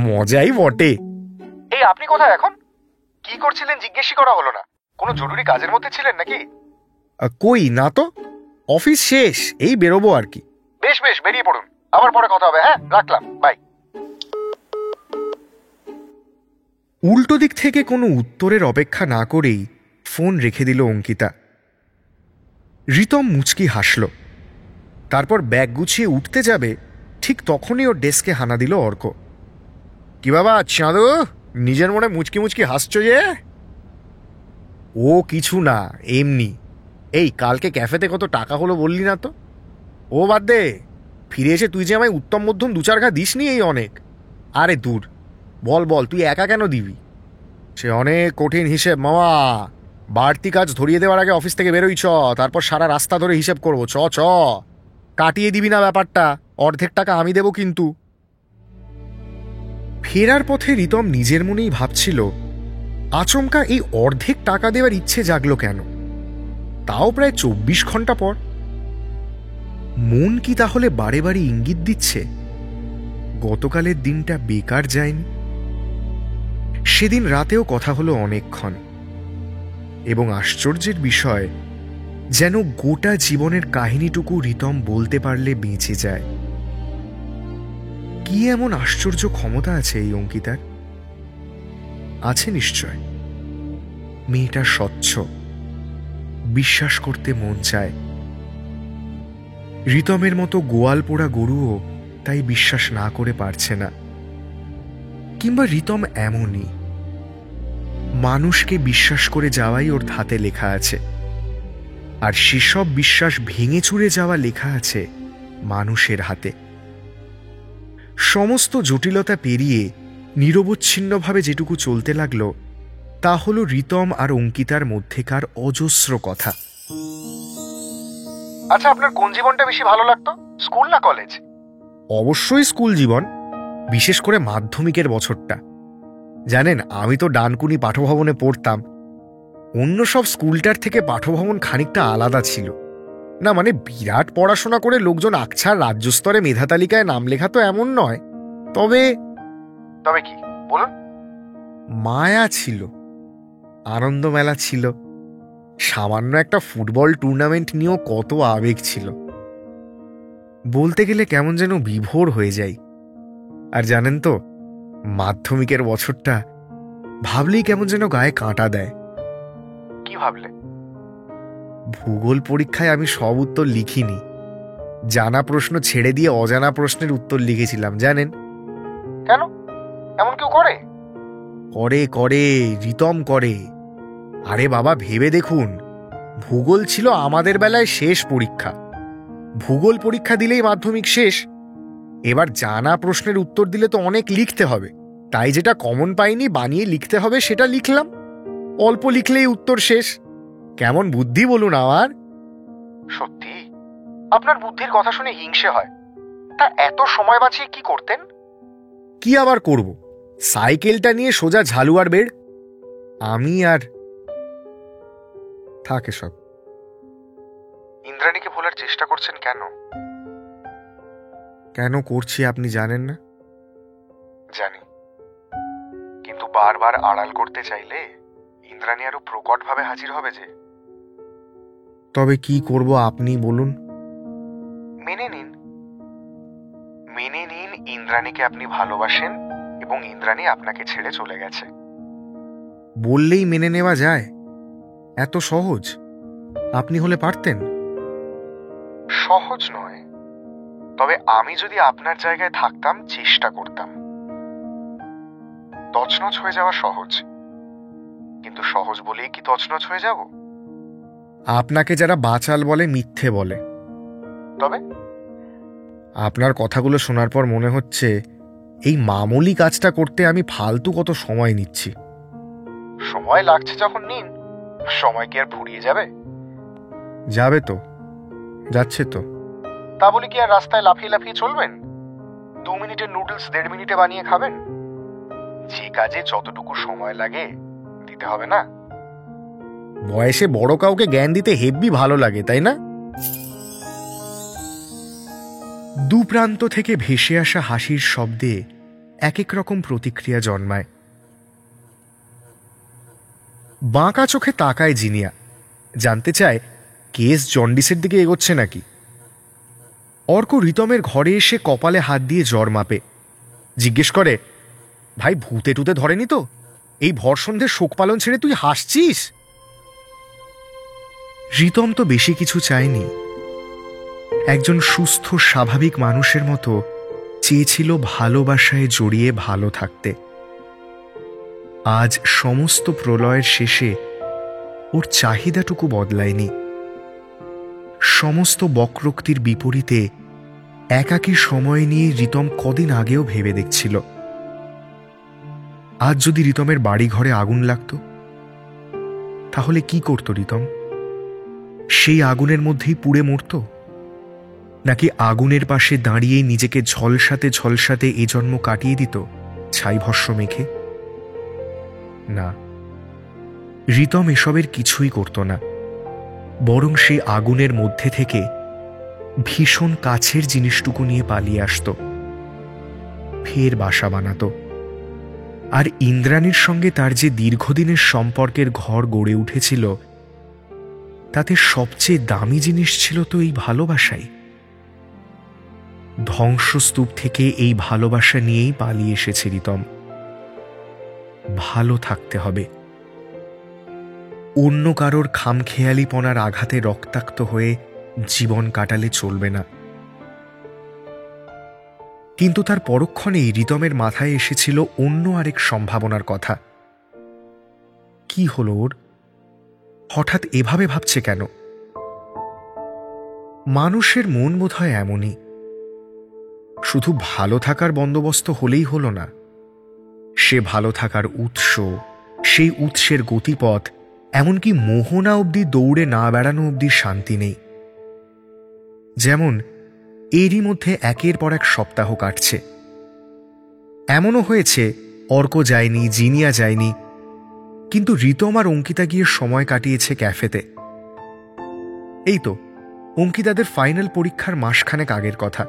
মজাই বটে। এই আপনি কোথায় এখন? কি করছিলেন জিজ্ঞেসই করা হলো না। কোনো জরুরি কাজের মধ্যে ছিলেন নাকি? কই না তো, অফিস শেষ, এই বেরোবো আর কি। বেশ বেরিয়ে পড়ুন, আবার পরে কথা হবে। হ্যাঁ, রাখলাম, বাই। উল্টো দিক থেকে কোনো উত্তরের অপেক্ষা না করেই ফোন রেখে দিল অঙ্কিতা। রিতম মুচকি হাসল। তারপর ব্যাগ গুছিয়ে উঠতে যাবে, ঠিক তখনই ওর ডেস্কে হানা দিল অর্ক। কি বাবা চাঁদু, নিজের মনে মুচকি মুচকি হাসছ যে? ও কিছু না, এমনি। এই কালকে ক্যাফেতে কত টাকা হলো বললি না তো? ও বাদ দে, ফিরে এসে তুই যে আমায় উত্তম মধ্যম 2-4 ঘা দিসনি এই অনেক। আরে দূর, বল বল, তুই একা কেন দিবি? সে অনেক কঠিন হিসেব মামা। বাড়তি কাজ ধরিয়ে দেওয়ার আগে অফিস থেকে বেরোই চ, তারপর সারা রাস্তা ধরে হিসেব করবো। চ চ, কাটিয়ে দিবি না ব্যাপারটা, অর্ধেক টাকা আমি দেবো কিন্তু। ফেরার পথে রিতম নিজের মনেই ভাবছিল, আচমকা এই অর্ধেক টাকা দেওয়ার ইচ্ছে জাগলো কেন, তাও প্রায় 24 ঘন্টা পর। মন কি তাহলে বারে বারে ইঙ্গিত দিচ্ছে গতকালের দিনটা বেকার যায়নি? সেদিন রাতেও কথা হলো অনেকক্ষণ, এবং আশ্চর্যের বিষয়, যেন গোটা জীবনের কাহিনীটুকু রিতম বলতে পারলে বেঁচে যায়। কি এমন আশ্চর্য ক্ষমতা আছে এই অঙ্কিতার? আছে নিশ্চয়। মেয়েটা স্বচ্ছ, বিশ্বাস করতে মন চায়। রিতমের মতো গোয়াল পোড়া গরুও তাই বিশ্বাস না করে পারছে না। কিংবা রিতম এমনই, মানুষকে বিশ্বাস করে যাওয়াই ওর ধাতে লেখা আছে, আর সেসব বিশ্বাস ভেঙে চুরে যাওয়া লেখা আছে মানুষের হাতে। সমস্ত জটিলতা পেরিয়ে নিরবচ্ছিন্নভাবে যেটুকু চলতে লাগলো তা হল রিতম আর অঙ্কিতার মধ্যেকার অজস্র কথা। আচ্ছা, আপনার কোন জীবনটা বেশি ভালো লাগতো, স্কুল না কলেজ? অবশ্যই স্কুল জীবন, বিশেষ করে মাধ্যমিকের বছরটা। জানেন, আমি তো ডানকুনি পাঠভবনে পড়তাম। অন্য সব স্কুলটার থেকে পাঠভবন খানিকটা আলাদা ছিল। না মানে বিরাট পড়াশোনা করে লোকজন আকছার রাজ্য স্তরে মেধা তালিকায় নাম লেখা তো এমন নয়, তবে তবে কি বলুন? মায়া ছিল, আনন্দ মেলা ছিল, সামান্য একটা ফুটবল টুর্নামেন্ট নিয়েও কত আবেগ ছিল। বলতে গেলে কেমন যেন বিভোর হয়ে যাই। আর জানেন তো, মাধ্যমিকের বছরটা ভাবলেই কেমন যেন গায়ে কাঁটা দেয়। কি ভাবলে? ভূগোল পরীক্ষায় আমি সব উত্তর লিখিনি, জানা প্রশ্ন ছেড়ে দিয়ে অজানা প্রশ্নের উত্তর লিখেছিলাম। জানেন কেন? এমন কেউ করে? করে করে, রিতম করে। আরে বাবা, ভেবে দেখুন, ভূগোল ছিল আমাদের বেলায় শেষ পরীক্ষা। ভূগোল পরীক্ষা দিলেই মাধ্যমিক শেষ। এবার জানা প্রশ্নের উত্তর দিলে তো অনেক লিখতে হবে, তাই যেটা কমন পাইনি বানিয়ে লিখতে হবে সেটা লিখলাম। অল্প লিখলেই উত্তর শেষ। কেমন বুদ্ধি বলুন আমার? সত্যি আপনার বুদ্ধির কথা শুনে হিংসে হয়। তা এত সময় বাঁচিয়ে কি করতেন? কি আবার করব, সাইকেলটা নিয়ে সোজা ঝালুয়ার বেড়। আমি আর থাকে সব। ইন্দ্রাণীকে ভোলার চেষ্টা করছেন কেন? কেন করছি আপনি জানেন না? জানি, কিন্তু বারবার আড়াল করতে চাইলে ইন্দ্রাণী আরো প্রকটভাবে হাজির হবে যে। তবে কি করব আপনি বলুন। মেনে নিন, মেনে নিন ইন্দ্রাণীকে আপনি ভালোবাসেন এবং ইন্দ্রাণী আপনাকে ছেড়ে চলে গেছে। বললেই মেনে নেওয়া যায়? এত সহজ? আপনি হলে পারতেন? সহজ নয়, তবে আমি যদি আপনার জায়গায় থাকতাম চেষ্টা করতাম। তছনছ হয়ে যাওয়া সহজ, কিন্তু সহজ বলেই কি তছনছ হয়ে যাব? আপনাকে যারা বাচাল বলে মিথ্যে বলে। তবে আপনার কথাগুলো শোনার পর মনে হচ্ছে এই মামুলি কাজটা করতে আমি ফালতু কত সময় নিচ্ছি। সময় লাগছে যখন নিন, সময় কি আর ফুরিয়ে যাবে? যাবে তো, যাচ্ছে তো। তা বলে কি আর রাস্তায় লাফিয়ে লাফিয়ে চলবেন? 2 মিনিটের নুডলস 1.5 মিনিটে বানিয়ে খাবেন? যে কাজে যতটুকু সময় লাগে দিতে হবে না? বয়সে বড় কাউকে জ্ঞান দিতে হেব্বি ভালো লাগে, তাই না? দুপ্রান্ত থেকে ভেসে আসা হাসির শব্দে এক এক রকম প্রতিক্রিয়া জন্মায়। বাঁকা চোখে তাকায় জিনিয়া, জানতে চায় কেস জন্ডিসের দিকে এগোচ্ছে নাকি। অর্ক রিতমের ঘরে এসে কপালে হাত দিয়ে জ্বর মাপে, জিজ্ঞেস করে, ভাই ভূতে টুতে ধরেনি তো? এই ভর সন্ধে শোক পালন ছেড়ে তুই হাসছিস? রিতম তো বেশি কিছু চায়নি। একজন সুস্থ স্বাভাবিক মানুষের মতো চেয়েছিল ভালোবাসায় জড়িয়ে ভালো থাকতে। আজ সমস্ত প্রলয়ের শেষে ওর চাহিদাটুকু বদলায়নি। সমস্ত বক্রোক্তির বিপরীতে একাকী সময় নিয়ে রিতম কদিন আগেও ভেবে দেখছিল, আজ যদি রিতমের বাড়ি ঘরে আগুন লাগত তাহলে কি করত রিতম? সেই আগুনের মধ্যেই পুড়ে মরত, নাকি আগুনের পাশে দাঁড়িয়ে নিজেকে ঝলসাতে ঝলসাতে এ জন্ম কাটিয়ে দিত ছাই ভস্য মেখে? না, রিতম এসবের কিছুই করত না, বরং সেই আগুনের মধ্যে থেকে ভীষণ কাছের জিনিসটুকু নিয়ে পালিয়ে আসত, ফের বাসা বানাত। আর ইন্দ্রাণীর সঙ্গে তার যে দীর্ঘদিনের সম্পর্কের ঘর গড়ে উঠেছিল, তাতে সবচেয়ে দামি জিনিস ছিল তো এই ভালোবাসাই। ধ্বংসস্তূপ থেকে এই ভালোবাসা নিয়েই পালিয়ে এসেছে রিতম। ভালো থাকতে হবে, অন্য কারোর খামখেয়ালিপনার আঘাতে রক্তাক্ত হয়ে জীবন কাটালে চলবে না। কিন্তু তার পরক্ষণেই রিতমের মাথায় এসেছিল অন্য আরেক সম্ভাবনার কথা। কি হলো ওর? হঠাৎ এভাবে ভাবছে কেন? মানুষের মন বোধহয় এমনই, শুধু ভালো থাকার বন্দোবস্ত হলেই হলো না, সে ভালো থাকার উৎস, সেই উৎসের গতিপথ, এমনকি মোহনা অবধি দৌড়ে না বেড়ানো অবধি শান্তি নেই। যেমন এরই মধ্যে একের পর এক সপ্তাহ কাটছে। এমনও হয়েছে অর্ক যায়নি, জিনিয়া যায়নি, কিন্তু রিতম আর অঙ্কিতা গিয়ে সময় কাটিয়েছে ক্যাফেতে। এই তো অঙ্কিতাদের ফাইনাল পরীক্ষার মাসখানেক আগের কথা।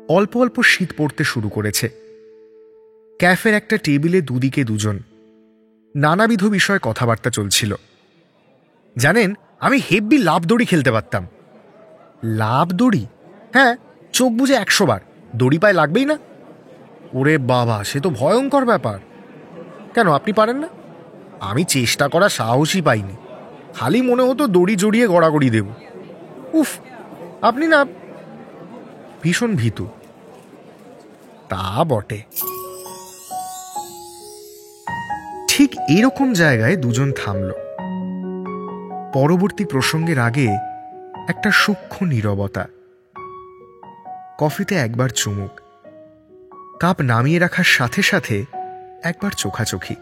অল্প অল্প শীত পড়তে শুরু করেছে। ক্যাফের একটা টেবিলে দুদিকে দুজন, নানাবিধ বিষয়ে কথাবার্তা চলছিল। জানেন, আমি হেব্বি লাভ দড়ি খেলতে পারতাম। লাভ দড়ি? হ্যাঁ, চোখ বুঝে 100 বার, দড়ি পায়ে লাগবেই না। ওরে বাবা, সে তো ভয়ঙ্কর ব্যাপার। কেন, আপনি পারেন না? আমি চেষ্টা করা সাহসই পাইনি, খালি মনে হতো দড়ি জড়িয়ে গড়াগড়ি দেব। উফ, আপনি না ভীষণ ভীতু। তা বটে। ঠিক এরকম জায়গায় দুজন থামল। পরবর্তী প্রসঙ্গের আগে একটা সূক্ষ্ম নীরবতা। কফিতে একবার চুমুক, কাপ নামিয়ে রাখার সাথে সাথে একবার চোখাচোখি,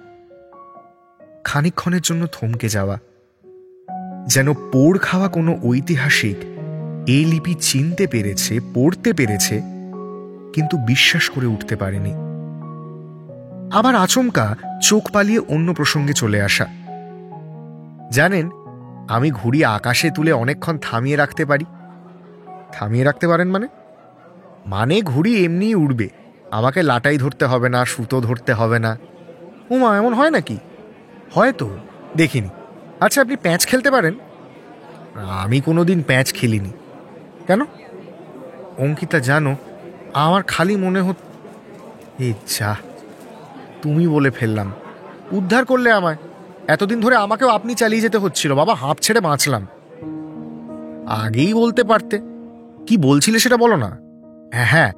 খানিকক্ষণের জন্য থমকে যাওয়া, যেন পোড় খাওয়া কোনো ঐতিহাসিক এই লিপি চিনতে পেরেছে, পড়তে পেরেছে, কিন্তু বিশ্বাস করে উঠতে পারেনি। আবার আচমকা চোখ পালিয়ে অন্য প্রসঙ্গে চলে আসা। জানেন, আমি ঘুড়ি আকাশে তুলে অনেকক্ষণ থামিয়ে রাখতে পারি। থামিয়ে রাখতে পারেন মানে? মানে ঘুড়ি এমনিই উড়বে, আমাকে লাটাই ধরতে হবে না, সুতো ধরতে হবে না। উমা, এমন হয় নাকি? হয়তো, দেখিনি। আচ্ছা, আপনি প্যাঁচ খেলতে পারেন? আমি কোনোদিন প্যাঁচ খেলিনি। কেন? অঙ্কিতা, জানো, আমার খালি মনে এই যা, তুমি বলে ফেললাম। উদ্ধার করলে আমায়। এতদিন ধরে আমাকেও আপনি চালিয়ে যেতে হচ্ছিল বাবা, হাঁপ ছেড়ে বাঁচলাম। আগেই বলতে পারতে। কি বলছিলে সেটা বলো না। হ্যাঁ,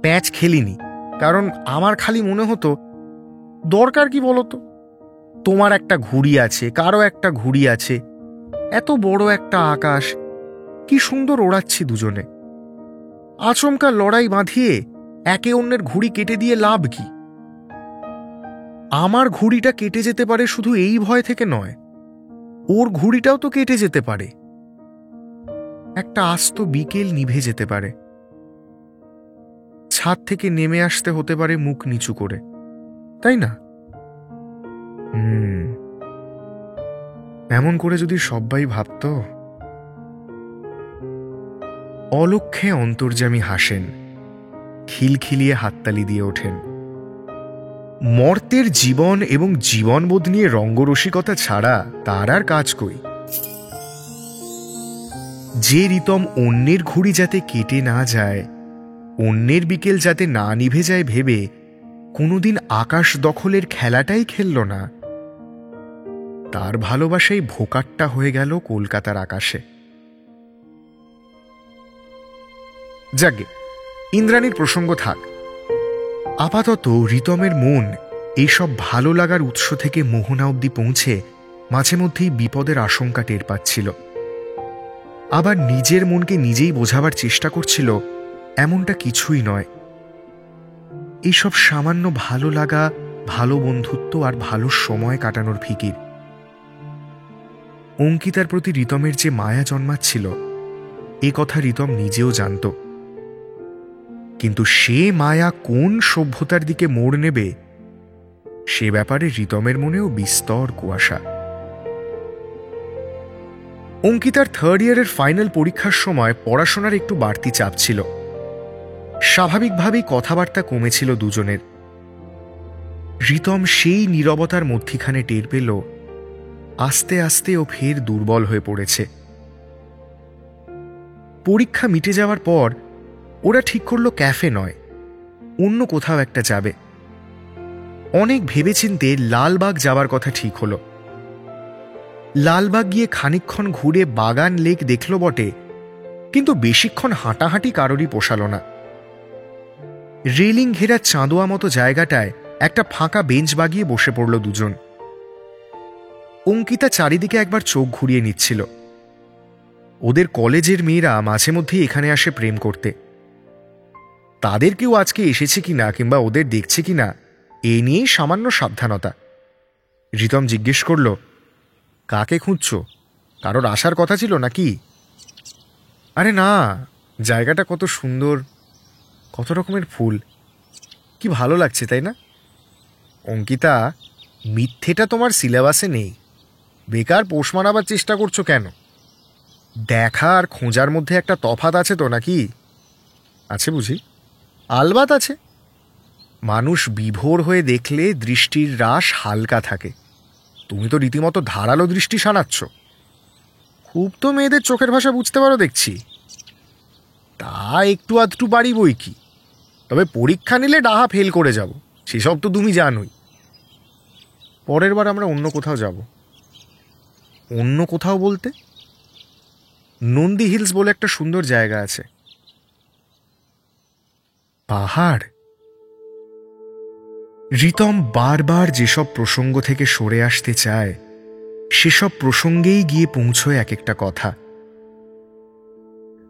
প্যাঁচ খেলিনি, কারণ আমার খালি মনে হতো দরকার কি বলো তো? তোমার একটা ঘুড়ি আছে, কারো একটা ঘুড়ি আছে, এত বড় একটা আকাশ, কি সুন্দর ওড়াচ্ছি দুজনে। আচমকা লড়াই বাঁধিয়ে একে অন্যের ঘুড়ি কেটে দিয়ে লাভ কি? আমার ঘুড়িটা কেটে যেতে পারে শুধু এই ভয় থেকে নয়, ওর ঘুড়িটাও তো কেটে যেতে পারে। একটা আস্ত বিকেল নিভে যেতে পারে, ছাদ থেকে নেমে আসতে হতে পারে মুখ নিচু করে, তাই না? এমন করে যদি সবাই ভাবত। অলক্ষ্যে অন্তর্যামী হাসেন, খিলখিলিয়ে হাততালি দিয়ে ওঠেন। মর্তের জীবন এবং জীবনবোধ নিয়ে রঙ্গরসিকতা ছাড়া তার আর কাজ কই। যে রিতম অন্যের ঘুড়ি যাতে কেটে না যায়, অন্যের বিকেল যাতে না নিভে যায় ভেবে কোনোদিন আকাশ দখলের খেলাটাই খেলল না, তার ভালোবাসাই ভোকাট্টা হয়ে গেল কলকাতার আকাশে। যাগে, ইন্দ্রাণীর প্রসঙ্গ থাক। আপাতত রিতমের মন এইসব ভালো লাগার উৎস থেকে মোহনা অবধি পৌঁছে মাঝে মধ্যেই বিপদের আশঙ্কা টের পাচ্ছিল। আবার নিজের মনকে নিজেই বোঝাবার চেষ্টা করছিল এমনটা কিছুই নয়। এইসব সামান্য ভালো লাগা, ভালো বন্ধুত্ব আর ভালো সময় কাটানোর ফিকির। অঙ্কিতার প্রতি রিতমের যে মায়া জন্মাচ্ছিল এ কথা রিতম নিজেও জানত, কিন্তু সে মায়া কোন সভ্যতার দিকে মোড় নেবে সে ব্যাপারে রিতমের মনেও বিস্তর কুয়াশা। অঙ্কিতার থার্ড ইয়ারের ফাইনাল পরীক্ষার সময় পড়াশোনার একটু বাড়তি চাপ ছিল। স্বাভাবিকভাবেই কথাবার্তা কমেছিল দুজনের। রিতম সেই নীরবতার মধ্যিখানে টের পেল আস্তে আস্তে ও ফের দুর্বল হয়ে পড়েছে। পরীক্ষা মিটে যাওয়ার পর ওরা ঠিক করল ক্যাফে নয়, অন্য কোথাও একটা যাবে। অনেক ভেবেচিন্তে লালবাগ যাওয়ার কথা ঠিক হলো। লালবাগ গিয়ে খানিকক্ষণ ঘুরে বাগান লেক দেখল বটে, কিন্তু বেশিক্ষণ হাঁটাহাঁটি কারোরই পোষাল না। রেলিং ঘেরা চাঁদোয়া মতো জায়গাটায় একটা ফাঁকা বেঞ্চ বাগিয়ে বসে পড়ল দুজন। অঙ্কিতা চারিদিকে একবার চোখ ঘুরিয়ে নিচ্ছিল। ওদের কলেজের মেয়েরা মাঝে মধ্যেই এখানে আসে প্রেম করতে। তাদের কেউ আজকে এসেছে কিনা কিংবা ওদের দেখছে কিনা এ নিয়েই সামান্য সাবধানতা। রিতম জিজ্ঞেস করল, কাকে খুঁজছ? কারোর আসার কথা ছিল নাকি? আরে না, জায়গাটা কত সুন্দর, কত রকমের ফুল, কি ভালো লাগছে তাই না? অঙ্কিতা, মিথ্যেটা তোমার সিলেবাসে নেই, বেকার পোষ মারাবার চেষ্টা করছো কেন? দেখা আর খোঁজার মধ্যে একটা তফাৎ আছে তো নাকি? আছে বুঝি? আলবাত আছে। মানুষ বিভোর হয়ে দেখলে দৃষ্টির রাশ হালকা থাকে। তুমি তো রীতিমতো ধারালো দৃষ্টি সানাচ্ছ। খুব তো মেয়েদের চোখের ভাষা বুঝতে পারো দেখছি। তা একটু আধটু পারি বই কি, তবে পরীক্ষা নিলে ডাহা ফেল করে যাব, সেসব তো তুমি জানোই। পরের বার আমরা অন্য কোথাও যাব। অন্য কোথাও বলতে? নন্দী হিলস বলে একটা সুন্দর জায়গা আছে। পাহাড়? রিতম বারবার যেসব প্রসঙ্গ থেকে সরে আসতে চায় সেসব প্রসঙ্গেই গিয়ে পৌঁছয় এক একটা কথা।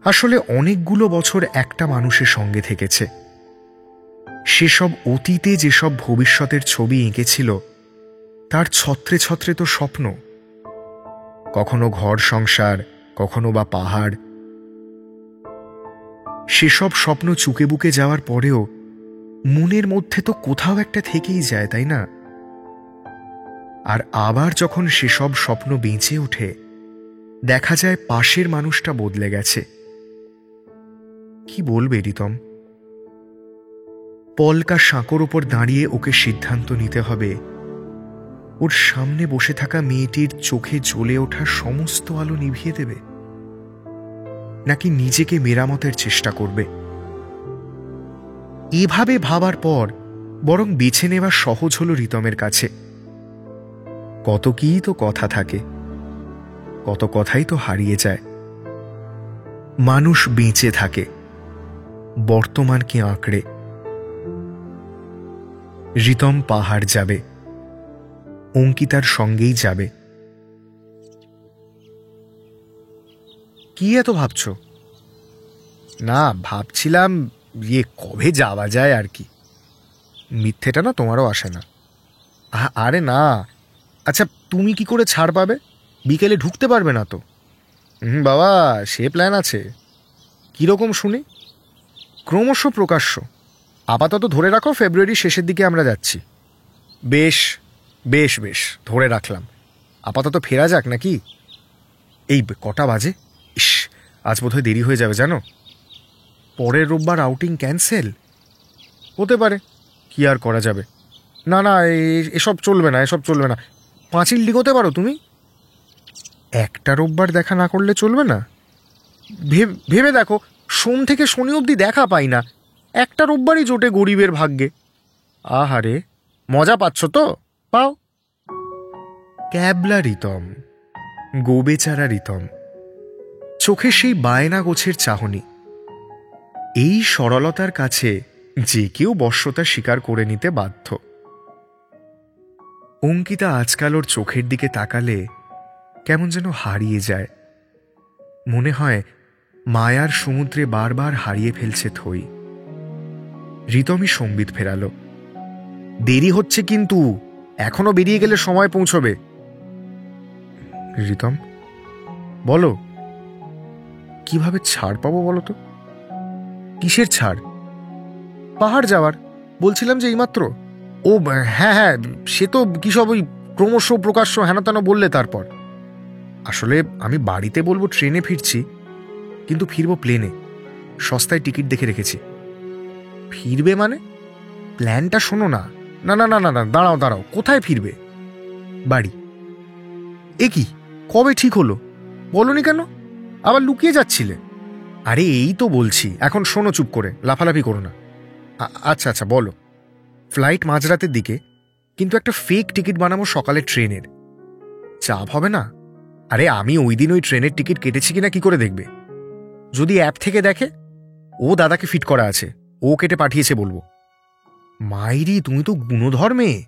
আসলে অনেকগুলো বছর একটা মানুষের সঙ্গে থেকেছে। সেসব অতীতে যেসব ভবিষ্যতের ছবি এঁকেছিল তার ছত্রে ছত্রে তো স্বপ্ন, কখনো ঘর সংসার, কখনো বা পাহাড়। সেসব স্বপ্ন চুকে বুকে যাওয়ার পরেও মনের মধ্যে তো কোথাও একটা থেকেই যায়, তাই না? আর আবার যখন সেসব স্বপ্ন বেঁচে ওঠে দেখা যায় পাশের মানুষটা বদলে গেছে। কি বলবে রিতম? পলকা সাঁকোর ওপর দাঁড়িয়ে ওকে সিদ্ধান্ত নিতে হবে ওর সামনে বসে থাকা মেয়েটির চোখে জ্বলে ওঠা সমস্ত আলো নিভিয়ে দেবে, নাকি নিজেকে মেরামতের চেষ্টা করবে। এভাবে ভাবার পর বরং বেছে নেওয়া সহজ হলো রিতমের কাছে। কত কী তো কথা থাকে, কত কথাই তো হারিয়ে যায়। মানুষ বেঁচে থাকে বর্তমানকে আঁকড়ে। রিতম পাহাড় যাবে, অঙ্কিতার সঙ্গেই যাবে। কি এত ভাবছ? না, ভাবছিলাম কবে যাওয়া যায় আর কি। মিথ্যেটা না তোমারও আসে না। আরে না, আচ্ছা তুমি কি করে ছাড় পাবে? বিকেলে ঢুকতে পারবে না তো? বাবা, সে প্ল্যান আছে। কীরকম শুনি? ক্রমশ প্রকাশ্য। আপাতত ধরে রাখো ফেব্রুয়ারির শেষের দিকে আমরা যাচ্ছি। বেশ বেশ বেশ, ধরে রাখলাম। আপাতত ফেরা যাক নাকি? এই কটা বাজে? ইস, আজ বোধহয় দেরি হয়ে যাবে জানো। পরের রোববার আউটিং ক্যান্সেল হতে পারে, কি আর করা যাবে। না না, এসব চলবে না, এসব চলবে না। পাঁচিল ডিগোতে পারো তুমি? একটা রোববার দেখা না করলে চলবে না? ভেবে দেখো, সোম থেকে শনি অবধি দেখা পাই না, একটা রোববারই জোটে গরিবের ভাগ্যে। আহারে, মজা পাচ্ছ তো? পাও। ক্যাবলা রিতম, গোবেচারা রিতম, চোখে সেই বায়না গোছের চাহনি। এই সরলতার কাছে যে কেউ বশ্যতা স্বীকার করে নিতে বাধ্য। অঙ্কিতা আজকাল ওর চোখের দিকে তাকালে কেমন যেন হারিয়ে যায়। মনে হয় মায়ার সমুদ্রে বারবার হারিয়ে ফেলছে থই। রিতমই সম্বিত ফেরালো। দেরি হচ্ছে কিন্তু, এখনো বেরিয়ে গেলে সময় পৌঁছবে। রিতম, বলো কিভাবে ছাড় পাবো বলো তো? কিসের ছাড়? পাহাড় যাওয়ার বলছিলাম যে এইমাত্র। ও হ্যাঁ হ্যাঁ, সে তো কি সব ওই ক্রমশ প্রকাশ্য হেনতেন বললে। তারপর আসলে আমি বাড়িতে বলবো ট্রেনে ফিরছি, কিন্তু ফিরবো প্লেনে। সস্তায় টিকিট দেখে রেখেছি। ফিরবে মানে? প্ল্যানটা শোনো না। না না না না না, দাঁড়াও দাঁড়াও, কোথায় ফিরবে? বাড়ি। এ কি, কবে ঠিক হলো? বলনি কেন? আবার লুকিয়ে যাচ্ছিলে? আরে এই তো বলছি, এখন শোনো, চুপ করে লাফালাফি করো না। আচ্ছা আচ্ছা বলো। ফ্লাইট মাঝরাতের দিকে, কিন্তু একটা ফেক টিকিট বানাবো সকালের ট্রেনের। চাপ হবে না? আরে আমি ওই দিন ওই ট্রেনের টিকিট কেটেছি কিনা কি করে দেখবে? যদি অ্যাপ থেকে দেখে, ও দাদাকে ফিট করা আছে, ও কেটে পাঠিয়েছে বলবো। মাইরি, তুমি তো গুণধর মেয়ে।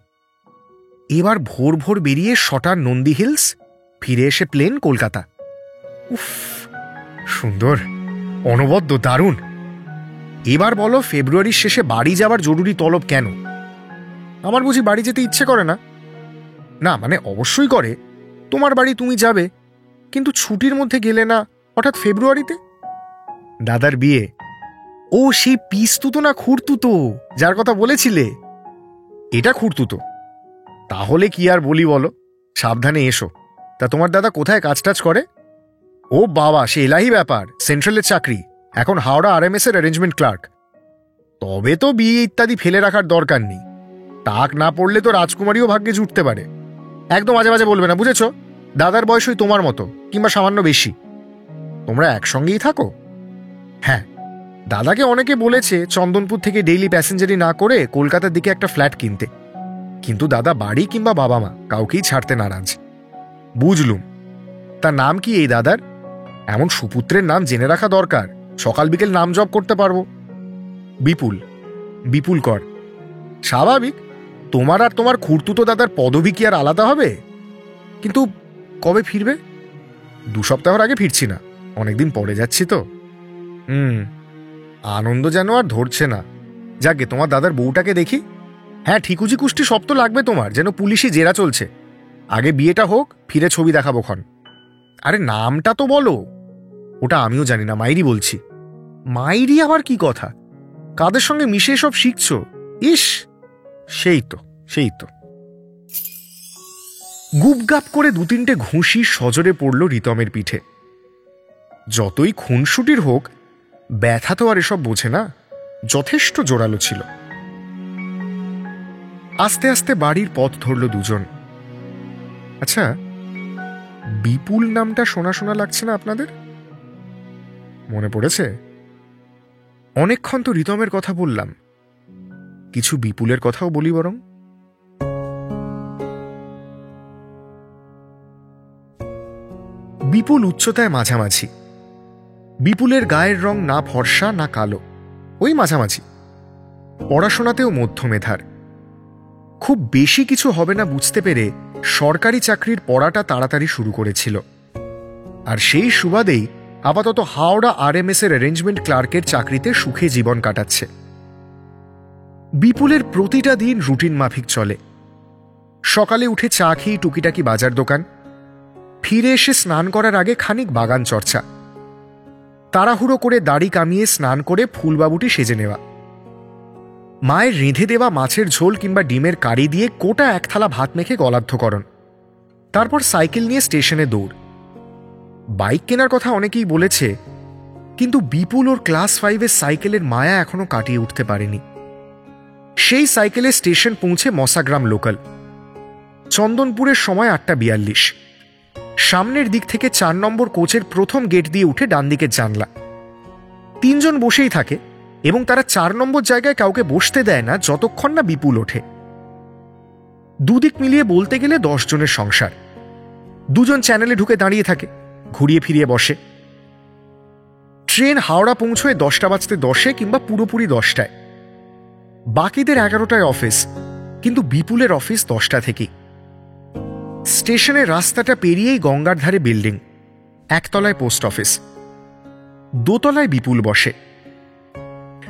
এবার ভোর ভোর বেরিয়ে শটার নন্দী হিলস, ফিরে এসে প্লেন কলকাতা। উফ, সুন্দর, অনবদ্য, দারুণ। এবার বলো, ফেব্রুয়ারির শেষে বাড়ি যাওয়ার জরুরি তলব কেন? আমার বুঝি বাড়ি যেতে ইচ্ছে করে না? না মানে অবশ্যই করে, তোমার বাড়ি তুমি যাবে, কিন্তু ছুটির মধ্যে গেলে না হঠাৎ ফেব্রুয়ারিতে? দাদার বিয়ে। ও সেই পিস্তুতো না খুঁড়তুতো যার কথা বলেছিলে? এটা খুঁড়তুতো? তাহলে কি আর বলি বলো, সাবধানে এসো। তা তোমার দাদা কোথায় কাজ টাজ করে? ও বাবা, সে এলাহি ব্যাপার, সেন্ট্রালের চাকরি, এখন হাওড়া RMS এর অ্যারেঞ্জমেন্ট ক্লার্ক। তবে তো বিয়ে ইত্যাদি ফেলে রাখার দরকার নেই। টাক না পড়লে তো রাজকুমারীও ভাগ্যে জুটতে পারে। একদম মাঝে মাঝে বলবে না, বুঝেছ? দাদার বয়স ওই তোমার মতো কিংবা সামান্য বেশি। তোমরা একসঙ্গেই থাকো? হ্যাঁ, দাদাকে অনেকে বলেছে চন্দনপুর থেকে ডেইলি প্যাসেঞ্জারি না করে কলকাতার দিকে একটা ফ্ল্যাট কিনতে, কিন্তু দাদা বাড়ি কিংবা বাবা মা কাউকেই ছাড়তে নারাজ। বুঝলুম। তার নাম কি এই দাদার? এমন সুপুত্রের নাম জেনে রাখা দরকার, সকাল বিকেল নাম জপ করতে পারবো। বিপুল। বিপুল কর। স্বাভাবিক, তোমার আর তোমার খুড়তুতো দাদার পদবি কি আর আলাদা হবে? কিন্তু কবে ফিরবে? 2 সপ্তাহের আগে ফিরছি না, অনেকদিন পরে যাচ্ছি তো। আনন্দ যেন আর ধরছে না। যাকে তোমার দাদার বউটাকে দেখি। হ্যাঁ, ঠিকুজি কুষ্টি সব তো লাগবে তোমার, যেন পুলিশি জেরা চলছে। আগে বিয়েটা হোক, ফিরে ছবি দেখাবো ক্ষণ। আরে নামটা তো বলো। ওটা আমিও জানি না, মাইরি বলছি। মাইরি আবার কি কথা? কাদের সঙ্গে মিশে সব শিখছো? ইস, সেই তো সেই তো। গুপগাপ করে 2-3টে ঘুষি সজোরে পড়ল রিতমের পিঠে। যতই খুনসুটির হোক, ব্যথা তো আর এসব বোঝে না, যথেষ্ট জোরালো ছিল। আস্তে আস্তে বাড়ির পথ ধরল দুজন। আচ্ছা, বিপুল নামটা শোনা শোনা লাগছে না আপনাদের? মনে পড়েছে? অনেকক্ষণ তো রিতমের কথা বললাম, কিছু বিপুলের কথাও বলি বরং। বিপুল উচ্চতায় মাঝামাঝি। বিপুলের গায়ের রং না ফর্সা না কালো, ওই মাঝামাঝি। পড়াশোনাতেও মধ্য মেধার। খুব বেশি কিছু হবে না বুঝতে পেরে সরকারি চাকরির পড়াটা তাড়াতাড়ি শুরু করেছিল, আর সেই সুবাদেই আপাতত হাওড়া RMS এর অ্যারেঞ্জমেন্ট ক্লার্কের চাকরিতে সুখে জীবন কাটাচ্ছে। বিপুলের প্রতিটা দিন রুটিন মাফিক চলে। সকালে উঠে চা খেয়ে টুকিটাকি বাজার দোকান, ফিরে এসে স্নান করার আগে খানিক বাগান চর্চা, তাড়াহুড়ো করে দাড়ি কামিয়ে স্নান করে ফুলবাবুটি সেজে নেওয়া, মায়ের রেঁধে দেওয়া মাছের ঝোল কিংবা ডিমের কারি দিয়ে কোটা 1 থালা ভাত মেখে গলাধ্যকরণ, তারপর সাইকেল নিয়ে স্টেশনে দৌড়। বাইক কেনার কথা অনেকেই বলেছে, কিন্তু বিপুল ওর ক্লাস 5-এর সাইকেলের মায়া এখনো কাটিয়ে উঠতে পারেনি। সেই সাইকেলে স্টেশন পৌঁছে মশাগ্রাম লোকাল। চন্দনপুরের সময় 8:42। সামনের দিক থেকে 4 নম্বর কোচের প্রথম গেট দিয়ে উঠে ডান দিকের জানলা। 3 জন বসেই থাকে এবং তারা 4 নম্বর জায়গায় কাউকে বসতে দেয় না যতক্ষণ না বিপুল ওঠে। দুদিক মিলিয়ে বলতে গেলে 10 জনের সংসার। 2 জন চ্যানেলে ঢুকে দাঁড়িয়ে থাকে, ঘুরিয়ে ফিরিয়ে বসে। ট্রেন হাওড়া পৌঁছয় 10:10 কিংবা পুরোপুরি 10টায়। বাকিদের 11টায় অফিস, কিন্তু বিপুলের অফিস 10টা থেকেই। স্টেশনের রাস্তাটা পেরিয়েই গঙ্গার ধারে বিল্ডিং, একতলায় পোস্ট অফিস, দোতলায় বিপুল বসে।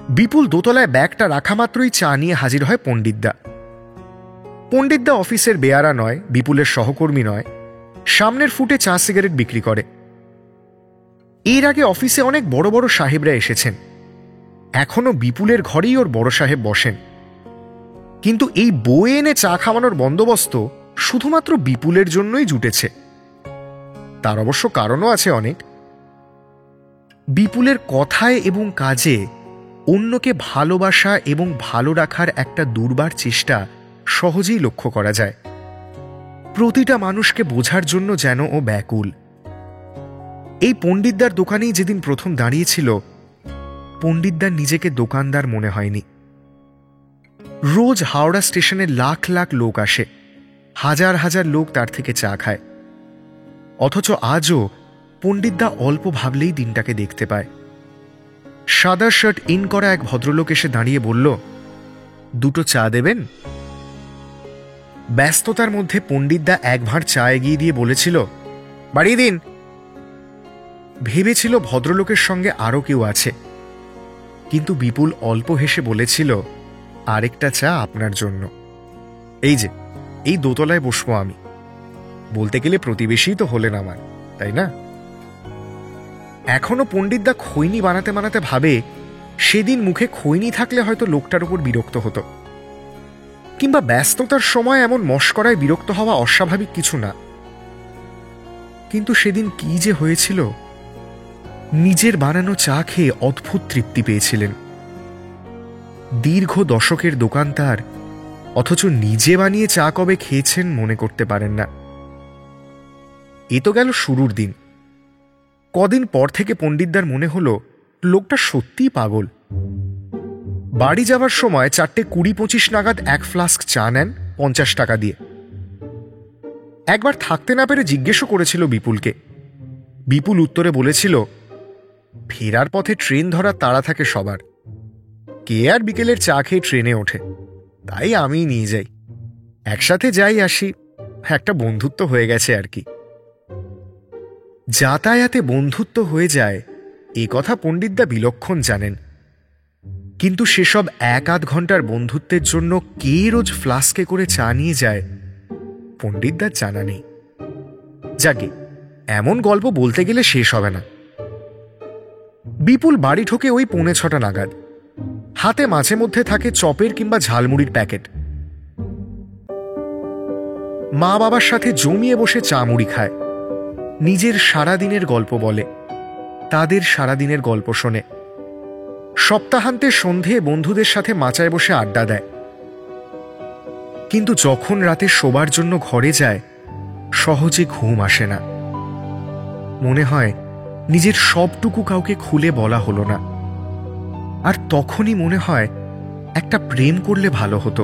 বিপুল দোতলায় ব্যাগটা রাখা মাত্রই চা নিয়ে হাজির হয় পণ্ডিতদা। পণ্ডিতদা অফিসের বেয়ারা নয়, বিপুলের সহকর্মী নয়, সামনের ফুটে চা সিগারেট বিক্রি করে। এর আগে অফিসে অনেক বড় বড় সাহেবরা এসেছেন, এখনো বিপুলের ঘরেই ওর বড় সাহেব বসেন। কিন্তু এই বয়ে এনে চা খাওয়ানোর বন্দোবস্ত শুধুমাত্র বিপুলের জন্যই জুটেছে। তার অবশ্য কারণও আছে অনেক। বিপুলের কথায় এবং কাজে অন্যকে ভালোবাসা এবং ভালো রাখার একটা দুর্বার চেষ্টা সহজেই লক্ষ্য করা যায়। প্রতিটা মানুষকে বোঝার জন্য যেন ও ব্যাকুল। এই পণ্ডিতদার দোকানেই যেদিন প্রথম দাঁড়িয়েছিল, পণ্ডিতদার নিজেকে দোকানদার মনে হয়নি। রোজ হাওড়া স্টেশনে লাখ লাখ লোক আসে, হাজার হাজার লোক তার থেকে চা খায়। অথচ আজও পণ্ডিতদা অল্প ভাবলেই দিনটাকে দেখতে পায়। সাদা শার্ট ইন করা এক ভদ্রলোক এসে দাঁড়িয়ে বলল, দুটো চা দেবেন? ব্যস্ততার মধ্যে পণ্ডিতদা এক ভাঁড় চা এগিয়ে দিয়ে বলেছিল, বাড়িয়ে দিন। ভেবেছিল ভদ্রলোকের সঙ্গে আরও কেউ আছে, কিন্তু বিপুল অল্প হেসে বলেছিল, আরেকটা চা আপনার জন্য। এই যে, এই দোতলায় বসবো আমি। বলতে গেলে প্রতিবেশী তো হলেন আমার, তাই না? এখনো পণ্ডিতদা খৈনি বানাতে বানাতে ভাবে, সেদিন মুখে খৈনি থাকলে হয়তো লোকটার উপর বিরক্ত হতো। কিংবা ব্যস্ততার সময় এমন মশকরায় বিরক্ত হওয়া অস্বাভাবিক কিছু না। কিন্তু সেদিন কি যে হয়েছিল, নিজের বানানো চা খেয়ে অদ্ভুত তৃপ্তি পেয়েছিলেন। দীর্ঘ দশকের দোকান তার, অথচ নিজে বানিয়ে চা কবে খেয়েছেন মনে করতে পারেন না। এ তো গেল শুরুর দিন। কদিন পর থেকে পণ্ডিতদার মনে হলো লোকটা সত্যিই পাগল। বাড়ি যাওয়ার সময় 4:20-25 নাগাদ এক ফ্লাস্ক চা নেন 50 টাকা দিয়ে। একবার থাকতে না পেরে জিজ্ঞেসও করেছিল বিপুলকে। বিপুল উত্তরে বলেছিল, ফেরার পথে ট্রেন ধরার তাড়া থাকে সবার, কে আর বিকেলের চা খেয়ে ট্রেনে ওঠে, তাই আমিই নিয়ে যাই, একসাথে যাই আসি, একটা বন্ধুত্ব হয়ে গেছে আর কি। যাতায়াতে বন্ধুত্ব হয়ে যায় এ কথা পণ্ডিতদা বিলক্ষণ জানেন, কিন্তু সেসব 1-8 ঘন্টার বন্ধুত্বের জন্য কে রোজ ফ্লাস্কে করে চা নিয়ে যায় পণ্ডিতদার জানা নেই। যাকে এমন গল্প বলতে গেলে শেষ হবে না। বিপুল বাড়ি ঢোকে ওই 5:45 নাগাদ। হাতে মাঝে মধ্যে থাকে চপের কিংবা ঝালমুড়ির প্যাকেট। মা বাবার সাথে জমিয়ে বসে চা মুড়ি খায়, নিজের সারাদিনের গল্প বলে, তাদের সারাদিনের গল্প শোনে। সপ্তাহান্তে সন্ধে বন্ধুদের সাথে মাচায় বসে আড্ডা দেয়। কিন্তু যখন রাতে শোবার জন্য ঘরে যায়, সহজে ঘুম আসে না। মনে হয় নিজের সবটুকু কাউকে খুলে বলা হলো না। আর তখনই মনে হয় একটা প্রেম করলে ভালো হতো।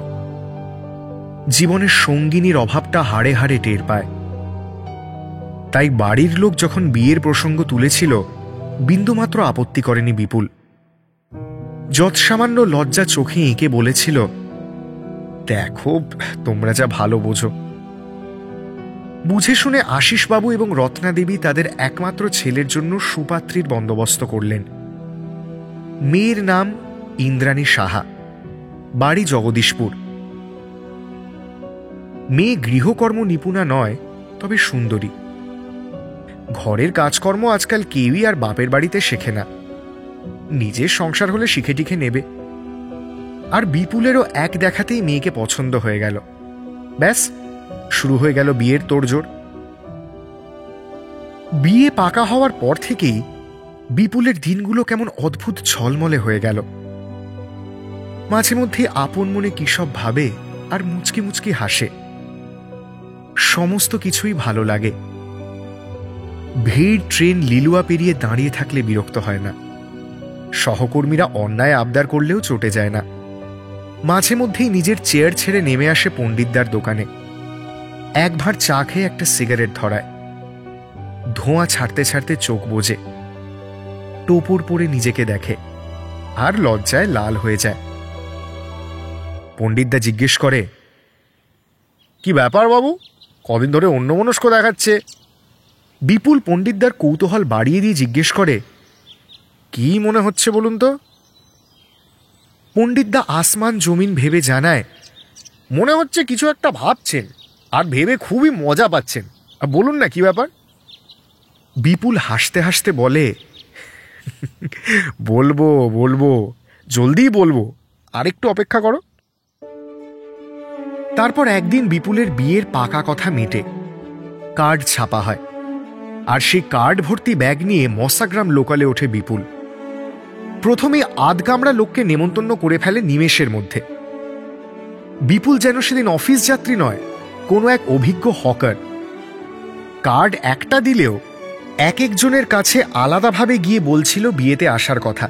জীবনের সঙ্গিনীর অভাবটা হাড়ে হাড়ে টের পায়। তাই বাড়ির লোক যখন বিয়ের প্রসঙ্গ তুলেছিল, বিন্দুমাত্র আপত্তি করেনি বিপুল। যৎসামান্য লজ্জা চোখে এঁকে বলেছিল, দেখো তোমরা যা ভালো বোঝো। বুঝে শুনে আশিসবাবু এবং রত্নাদেবী তাদের একমাত্র ছেলের জন্য সুপাত্রীর বন্দোবস্ত করলেন। মেয়ের নাম ইন্দ্রাণী সাহা, বাড়ি জগদীশপুর। মেয়ে গৃহকর্ম নিপুণা নয়, তবে সুন্দরী। ঘরের কাজকর্ম আজকাল কেউই আর বাপের বাড়িতে শেখে না, নিজের সংসার হলে শিখে টিখে নেবে। আর বিপুলেরও এক দেখাতেই মেয়েকে পছন্দ হয়ে গেল। ব্যাস, শুরু হয়ে গেল বিয়ের তোড়জোড়। বিয়ে পাকা হওয়ার পর থেকেই বিপুলের দিনগুলো কেমন অদ্ভুত ঝলমলে হয়ে গেল। মাঝে মধ্যে আপন মনে কি সব ভাবে আর মুচকি মুচকি হাসে। সমস্ত কিছুই ভালো লাগে। ভিড় ট্রেন লিলুয়া পেরিয়ে দাঁড়িয়ে থাকলে বিরক্ত হয় না। সহকর্মীরা অন্যায় আবদার করলেও চটে যায় না। মাঝে মধ্যেই নিজের চেয়ার ছেড়ে নেমে আসে পণ্ডিতদার দোকানে। এক ভাঁড় চা খেয়ে একটা সিগারেট ধরায়। ধোঁয়া ছাড়তে ছাড়তে চোখ বোঝে, টোপর পরে নিজেকে দেখে, আর লজ্জায় লাল হয়ে যায়। পণ্ডিতদা জিজ্ঞেস করে, কি ব্যাপার বাবু, কদিন ধরে অন্যমনস্ক দেখাচ্ছে? বিপুল পণ্ডিতদার কৌতূহল বাড়িয়ে দিয়ে জিজ্ঞেস করে, কি মনে হচ্ছে বলুন তো? পণ্ডিতদা আসমান জমিন ভেবে জানায়, মনে হচ্ছে কিছু একটা ভাবছেন আর ভেবে খুবই মজা পাচ্ছেন। বলুন না কি ব্যাপার? বিপুল হাসতে হাসতে বলে, বলবো বলবো, জলদি বলবো, আরেকটু অপেক্ষা করো। তারপর একদিন বিপুলের বিয়ের পাকা কথা মেটে, কার্ড ছাপা হয়, আর সেই কার্ড ভর্তি ব্যাগ নিয়ে মশাগ্রাম লোকালে ওঠে বিপুল। প্রথমে আধকামড়া লোককে নেমন্তন্ন করে ফেলে নিমেষের মধ্যে। বিপুল যেন সেদিন অফিস যাত্রী নয়, কোনো এক অভিজ্ঞ হকার। কার্ড একটা দিলেও এক একজনের কাছে আলাদাভাবে গিয়ে বলছিল বিয়েতে আসার কথা।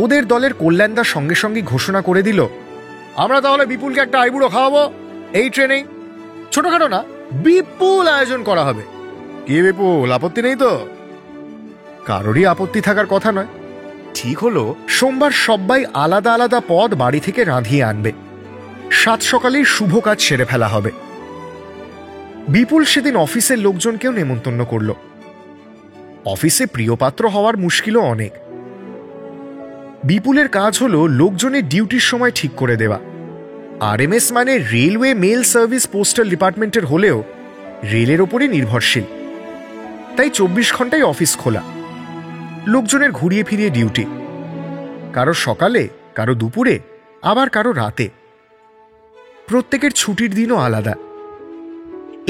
ওদের দলের কল্যাণদার সঙ্গে সঙ্গে ঘোষণা করে দিল, আমরা তাহলে বিপুলকে একটা আইবুড়ো খাওয়াবো এই ট্রেনেই। ছোটখাটো না, বিপুল আয়োজন করা হবে। কি বিপুল, আপত্তি নেই তো? কারোরই আপত্তি থাকার কথা নয়। ঠিক হলো সোমবার সবাই আলাদা আলাদা পদ বাড়ি থেকে রাঁধিয়ে আনবে। সাত সকালেই শুভ কাজ সেরে ফেলা হবে। বিপুল সেদিন অফিসের লোকজনকেও নেমন্তন্ন করল। অফিসে প্রিয়পাত্র হওয়ার মুশকিলও অনেক। বিপুলের কাজ হলো লোকজনের ডিউটির সময় ঠিক করে দেওয়া। আরএমএস মানে রেলওয়ে মেল সার্ভিস পোস্টাল ডিপার্টমেন্টের হলেও রেলের ওপরই নির্ভরশীল, তাই 24 ঘন্টায় অফিস খোলা। লোকজনের ঘুরিয়ে ফিরিয়ে ডিউটি, কারো সকালে, কারো দুপুরে, আবার কারো রাতে। প্রত্যেকের ছুটির দিনও আলাদা।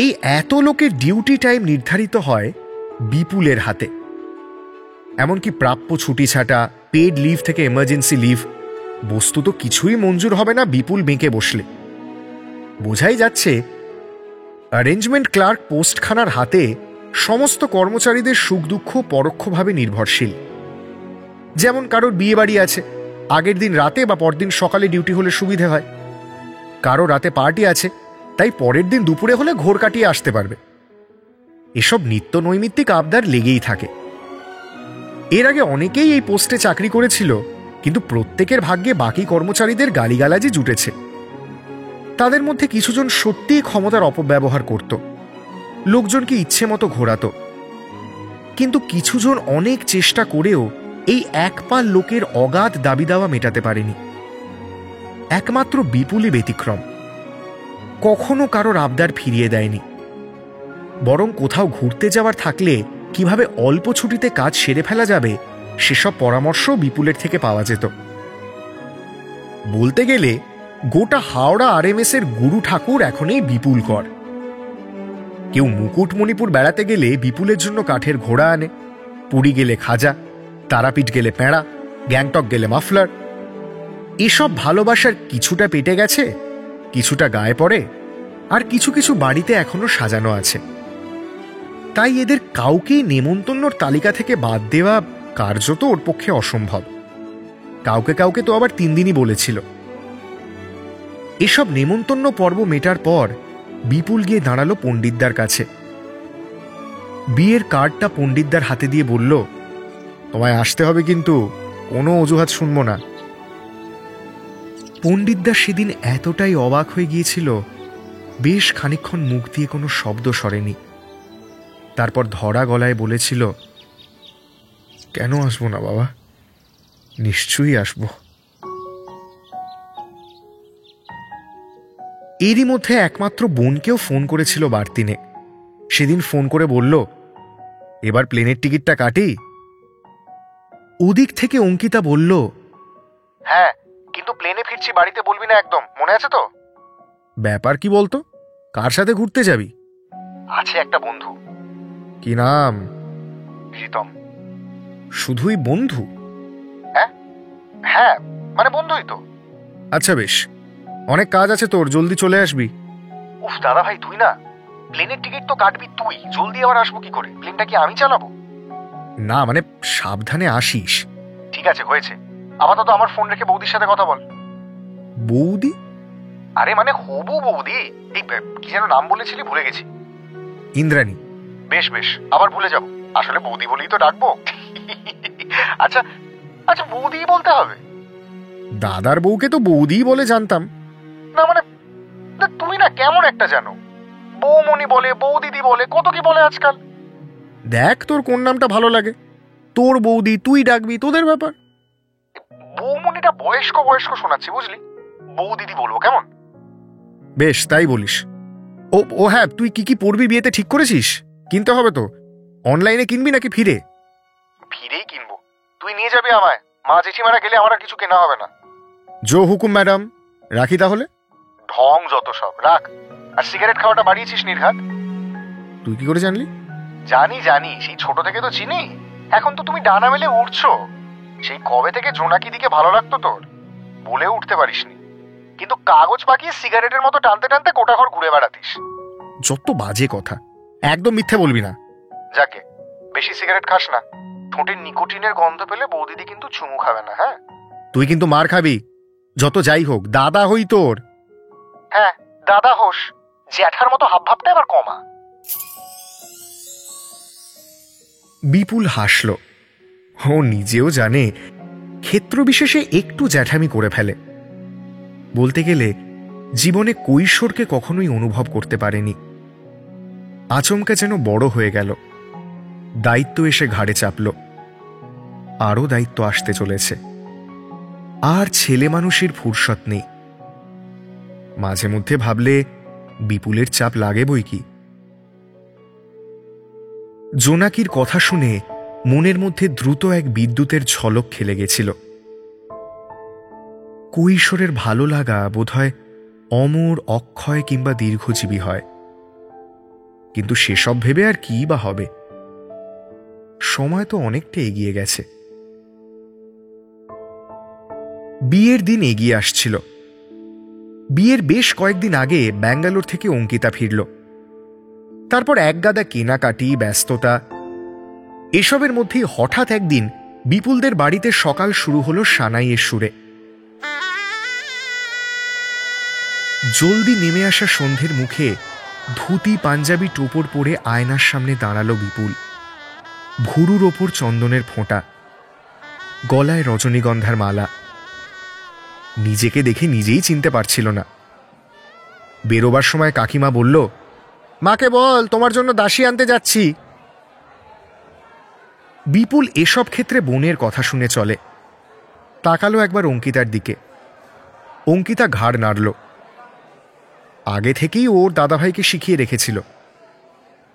এই এত লোকের ডিউটি টাইম নির্ধারিত হয় বিপুলের হাতে। এমনকি প্রাপ্য ছুটি ছাটা, পেড লিভ থেকে এমার্জেন্সি লিভ, বস্তুত কিছুই মঞ্জুর হবে না বিপুল বেঁকে বসলে। বোঝাই যাচ্ছে অ্যারেঞ্জমেন্ট ক্লার্ক পোস্টখানার হাতে সমস্ত কর্মচারীদের সুখ দুঃখ পরোক্ষভাবে নির্ভরশীল। যেমন কারোর বিয়ে বাড়ি আছে, আগের দিন রাতে বা পরদিন সকালে ডিউটি হলে সুবিধে হয়। কারো রাতে পার্টি আছে, তাই পরের দিন দুপুরে হলে ঘোর কাটিয়ে আসতে পারবে। এসব নিত্য নৈমিত্তিক আবদার লেগেই থাকে। এর আগে অনেকেই এই পোস্টে চাকরি করেছিল, কিন্তু প্রত্যেকের ভাগ্যে বাকি কর্মচারীদের গালিগালাজি জুটেছে। তাদের মধ্যে কিছুজন সত্যিই ক্ষমতার অপব্যবহার করত, লোকজনকে ইচ্ছে মতো ঘোরাত। কিন্তু কিছুজন অনেক চেষ্টা করেও এই এক পাল লোকের অগাধ দাবি দাওয়া মেটাতে পারেনি। একমাত্র বিপুলই ব্যতিক্রম। কখনো কারোর আবদার ফিরিয়ে দেয়নি, বরং কোথাও ঘুরতে যাওয়ার থাকলে কিভাবে অল্প ছুটিতে কাজ সেরে ফেলা যাবে সেসব পরামর্শ বিপুলের থেকে পাওয়া যেত। বলতে গেলে গোটা হাওড়া আরএমএস এর গুরু ঠাকুর এখন এই বিপুল কর। কেউ মুকুটমণিপুর বেড়াতে গেলে বিপুলের জন্য কাঠের ঘোড়া আনে, পুরী গেলে খাজা, তারাপীঠ গেলে পেঁড়া, গ্যাংটক গেলে মাফলার। এসব ভালোবাসার কিছুটা পেটে গেছে, কিছুটা গায়ে পড়ে, আর কিছু কিছু বাড়িতে এখনো সাজানো আছে। তাই এদের কাউকেই নেমন্তন্নর তালিকা থেকে বাদ দেওয়া কার্যত ওর পক্ষে অসম্ভব। কাউকে কাউকে তো আবার 3 দিনই বলেছিল। এসব নেমন্তন্ন পর্ব মেটার পর বিপুল গিয়ে দাঁড়ালো পণ্ডিতদার কাছে। বিয়ের কার্ডটা পণ্ডিতদার হাতে দিয়ে বলল, তোমায় আসতে হবে, কিন্তু কোনো অজুহাত শুনবো না। পণ্ডিতদা সেদিন এতটাই অবাক হয়ে গিয়েছিল, বেশ খানিকক্ষণ মুখ দিয়ে কোনো শব্দ সরেনি। তারপর ধরা গলায় বলেছিল, কেন আসবো না বাবা, নিশ্চয়ই আসবো। এরই মধ্যে একমাত্র বোনকেও ফোন করেছিল বারতিনে। সেদিন ফোন করে বলল, এবার প্লেনের টিকিটটা কাটি। ওদিক থেকে অঙ্কিতা বলল, হ্যাঁ, কিন্তু প্লেনে ফিরছি, বাড়িতে বলবি না একদম, মনে আছে তো? ব্যাপার কি বলতো, কার সাথে ঘুরতে যাবি? আছে একটা বন্ধু। কি নাম? রিতম। শুধুই বন্ধু? হ্যাঁ, মানে বন্ধুই তো। আচ্ছা বেশ, অনেক কাজ আছে তোর, জলদি চলে আসবি। উফ দাদা ভাই, তুই না, প্লেনের টিকিট তো কাটবি তুই, জলদি আবার আসবো কি করে? প্লেনটা কি আমি চালাবো? না মানে সাবধানে আসিস। ঠিক আছে, হয়েছে। আপাতত আমার ফোন রেখে বৌদির সাথে কথা বল। বৌদি? আরে মানে হবু বৌদি, এই কি যেন নাম বলেছিলি, ভুলে গেছি। ইন্দ্রাণী। বেশ বেশ, আবার ভুলে যাব, আসলে বৌদি বলেই তো ডাকবো। আচ্ছা আচ্ছা, বৌদি বলতে হবে? দাদার বউকে তো বৌদি বলে জানতাম। না মানে, তুমি না কেমন একটা জানো, বৌমণি বলে, বৌদিদি বলে, কত কি বলে আজকাল। দেখ তোর কোন নামটা ভালো লাগে, তোর বৌদি তুই ডাকবি, তোদের ব্যাপার। বৌমনিটা বয়স্ক বয়স্ক শোনাচ্ছে বুঝলি, বউ দিদি বলবো কেমন? বেশ, তাই বলিস। ও ও হ্যাঁ, তুই কি কি পড়বি বিয়েতে ঠিক করেছিস? কিনতে হবে তো। অনলাইনে কিনবি নাকি ফিরে? ফিরেই কিনবো, তুই নিয়ে যাবি আমায়। মা জেঠিমারা গেলে আমার আর কিছু কেনা হবে না। জো হুকুম ম্যাডাম, রাখি তাহলে। ঢং যত সব, রাখ। আর সিগারেট খাওয়াটা বাড়িয়েছিস নির্ঘাত। তুই কি করে জানলি? জানি জানি, সেই ছোট থেকে তো চিনি। এখন তো তুমি ডানা মেলে উঠছো। সেই কবে থেকে জোনাকি দিকে ভালো লাগতো তোর, বলে উঠতে পারিসনি, কিন্তু কাগজ পাকিয়ে সিগারেটের মতো টানতে টানতে গোটা ঘর ঘুরে বেড়াতিস। যত বাজে কথা, একদম মিথ্যে বলবি না। যাকে, বেশি সিগারেট খাস না, ঠোঁটের নিকোটিনের গন্ধ পেলে বৌদিদি কিন্তু চুমু খাবে না। হ্যাঁ, তুই কিন্তু মার খাবি, যত যাই হোক দাদা হই তোর। হ্যাঁ দাদা হোস, জ্যাঠার মতো হাবভাবটা এবার কমা। বিপুল হাসল। ও নিজেও জানে ক্ষেত্র বিশেষে একটু জ্যাঠামি করে ফেলে। বলতে গেলে জীবনে কৈশোরকে কখনোই অনুভব করতে পারেনি। আচমকা যেন বড় হয়ে গেল, দায়িত্ব এসে ঘাড়ে চাপল, আরও দায়িত্ব আসতে চলেছে। আর ছেলে মানুষের ফুরসত নেই। মাঝে মধ্যে ভাবলে বিপুলের চাপ লাগে বই কি। জোনাকির কথা শুনে মনের মধ্যে দ্রুত এক বিদ্যুতের ঝলক খেলে গেছিল। কৈশোরের ভালো লাগা বোধহয় অমর, অক্ষয় কিংবা দীর্ঘজীবী হয়, কিন্তু সেসব ভেবে আর কি বা হবে। সময় তো অনেকটা এগিয়ে গেছে। বিয়ের দিন এগিয়ে আসছিল। বিয়ের বেশ কয়েকদিন আগে ব্যাঙ্গালোর থেকে অঙ্কিতা ফিরল। তারপর একগাদা কেনাকাটি, ব্যস্ততা, এসবের মধ্যেই হঠাৎ একদিন বিপুলদের বাড়িতে সকাল শুরু হলো সানাইয়ের সুরে। জলদি নেমে আসা সন্ধ্যের মুখে ধুতি পাঞ্জাবি টোপর পরে আয়নার সামনে দাঁড়ালো বিপুল। ভুরুর ওপর চন্দনের ফোঁটা, গলায় রজনীগন্ধার মালা। নিজেকে দেখে নিজেই চিনতে পারছিল না। বেরোবার সময় কাকিমা বলল, মাকে বল তোমার জন্য দাসী আনতে যাচ্ছি। বিপুল এসব ক্ষেত্রে বোনের কথা শুনে চলে। তাকালো একবার অঙ্কিতার দিকে। অঙ্কিতা ঘাড় নাড়ল। আগে থেকেই ওর দাদাভাইকে শিখিয়ে রেখেছিল।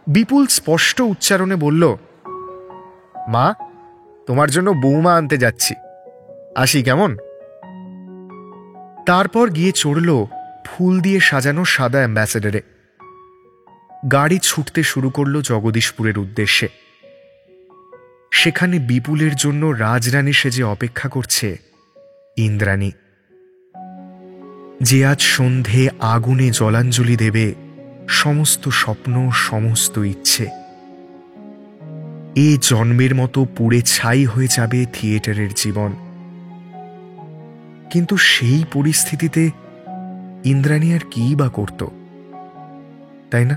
বিপুল স্পষ্ট উচ্চারণে বলল, মা, তোমার জন্য বৌমা আনতে যাচ্ছি, আসি কেমন? তারপর গিয়ে চড়ল ফুল দিয়ে সাজানো সাদা অ্যাম্বাসেডারে। গাড়ি ছুটতে শুরু করল জগদীশপুরের উদ্দেশ্যে। সেখানে বিপুলের জন্য রাজরানী সেজে অপেক্ষা করছে ইন্দ্রাণী, যে আজ সন্ধে আগুনে জলাঞ্জলি দেবে সমস্ত স্বপ্ন, সমস্ত ইচ্ছে। এ জন্মের মতো পুড়ে ছাই হয়ে যাবে থিয়েটারের জীবন। কিন্তু সেই পরিস্থিতিতে ইন্দ্রাণী আর কি বা করত, তাই না?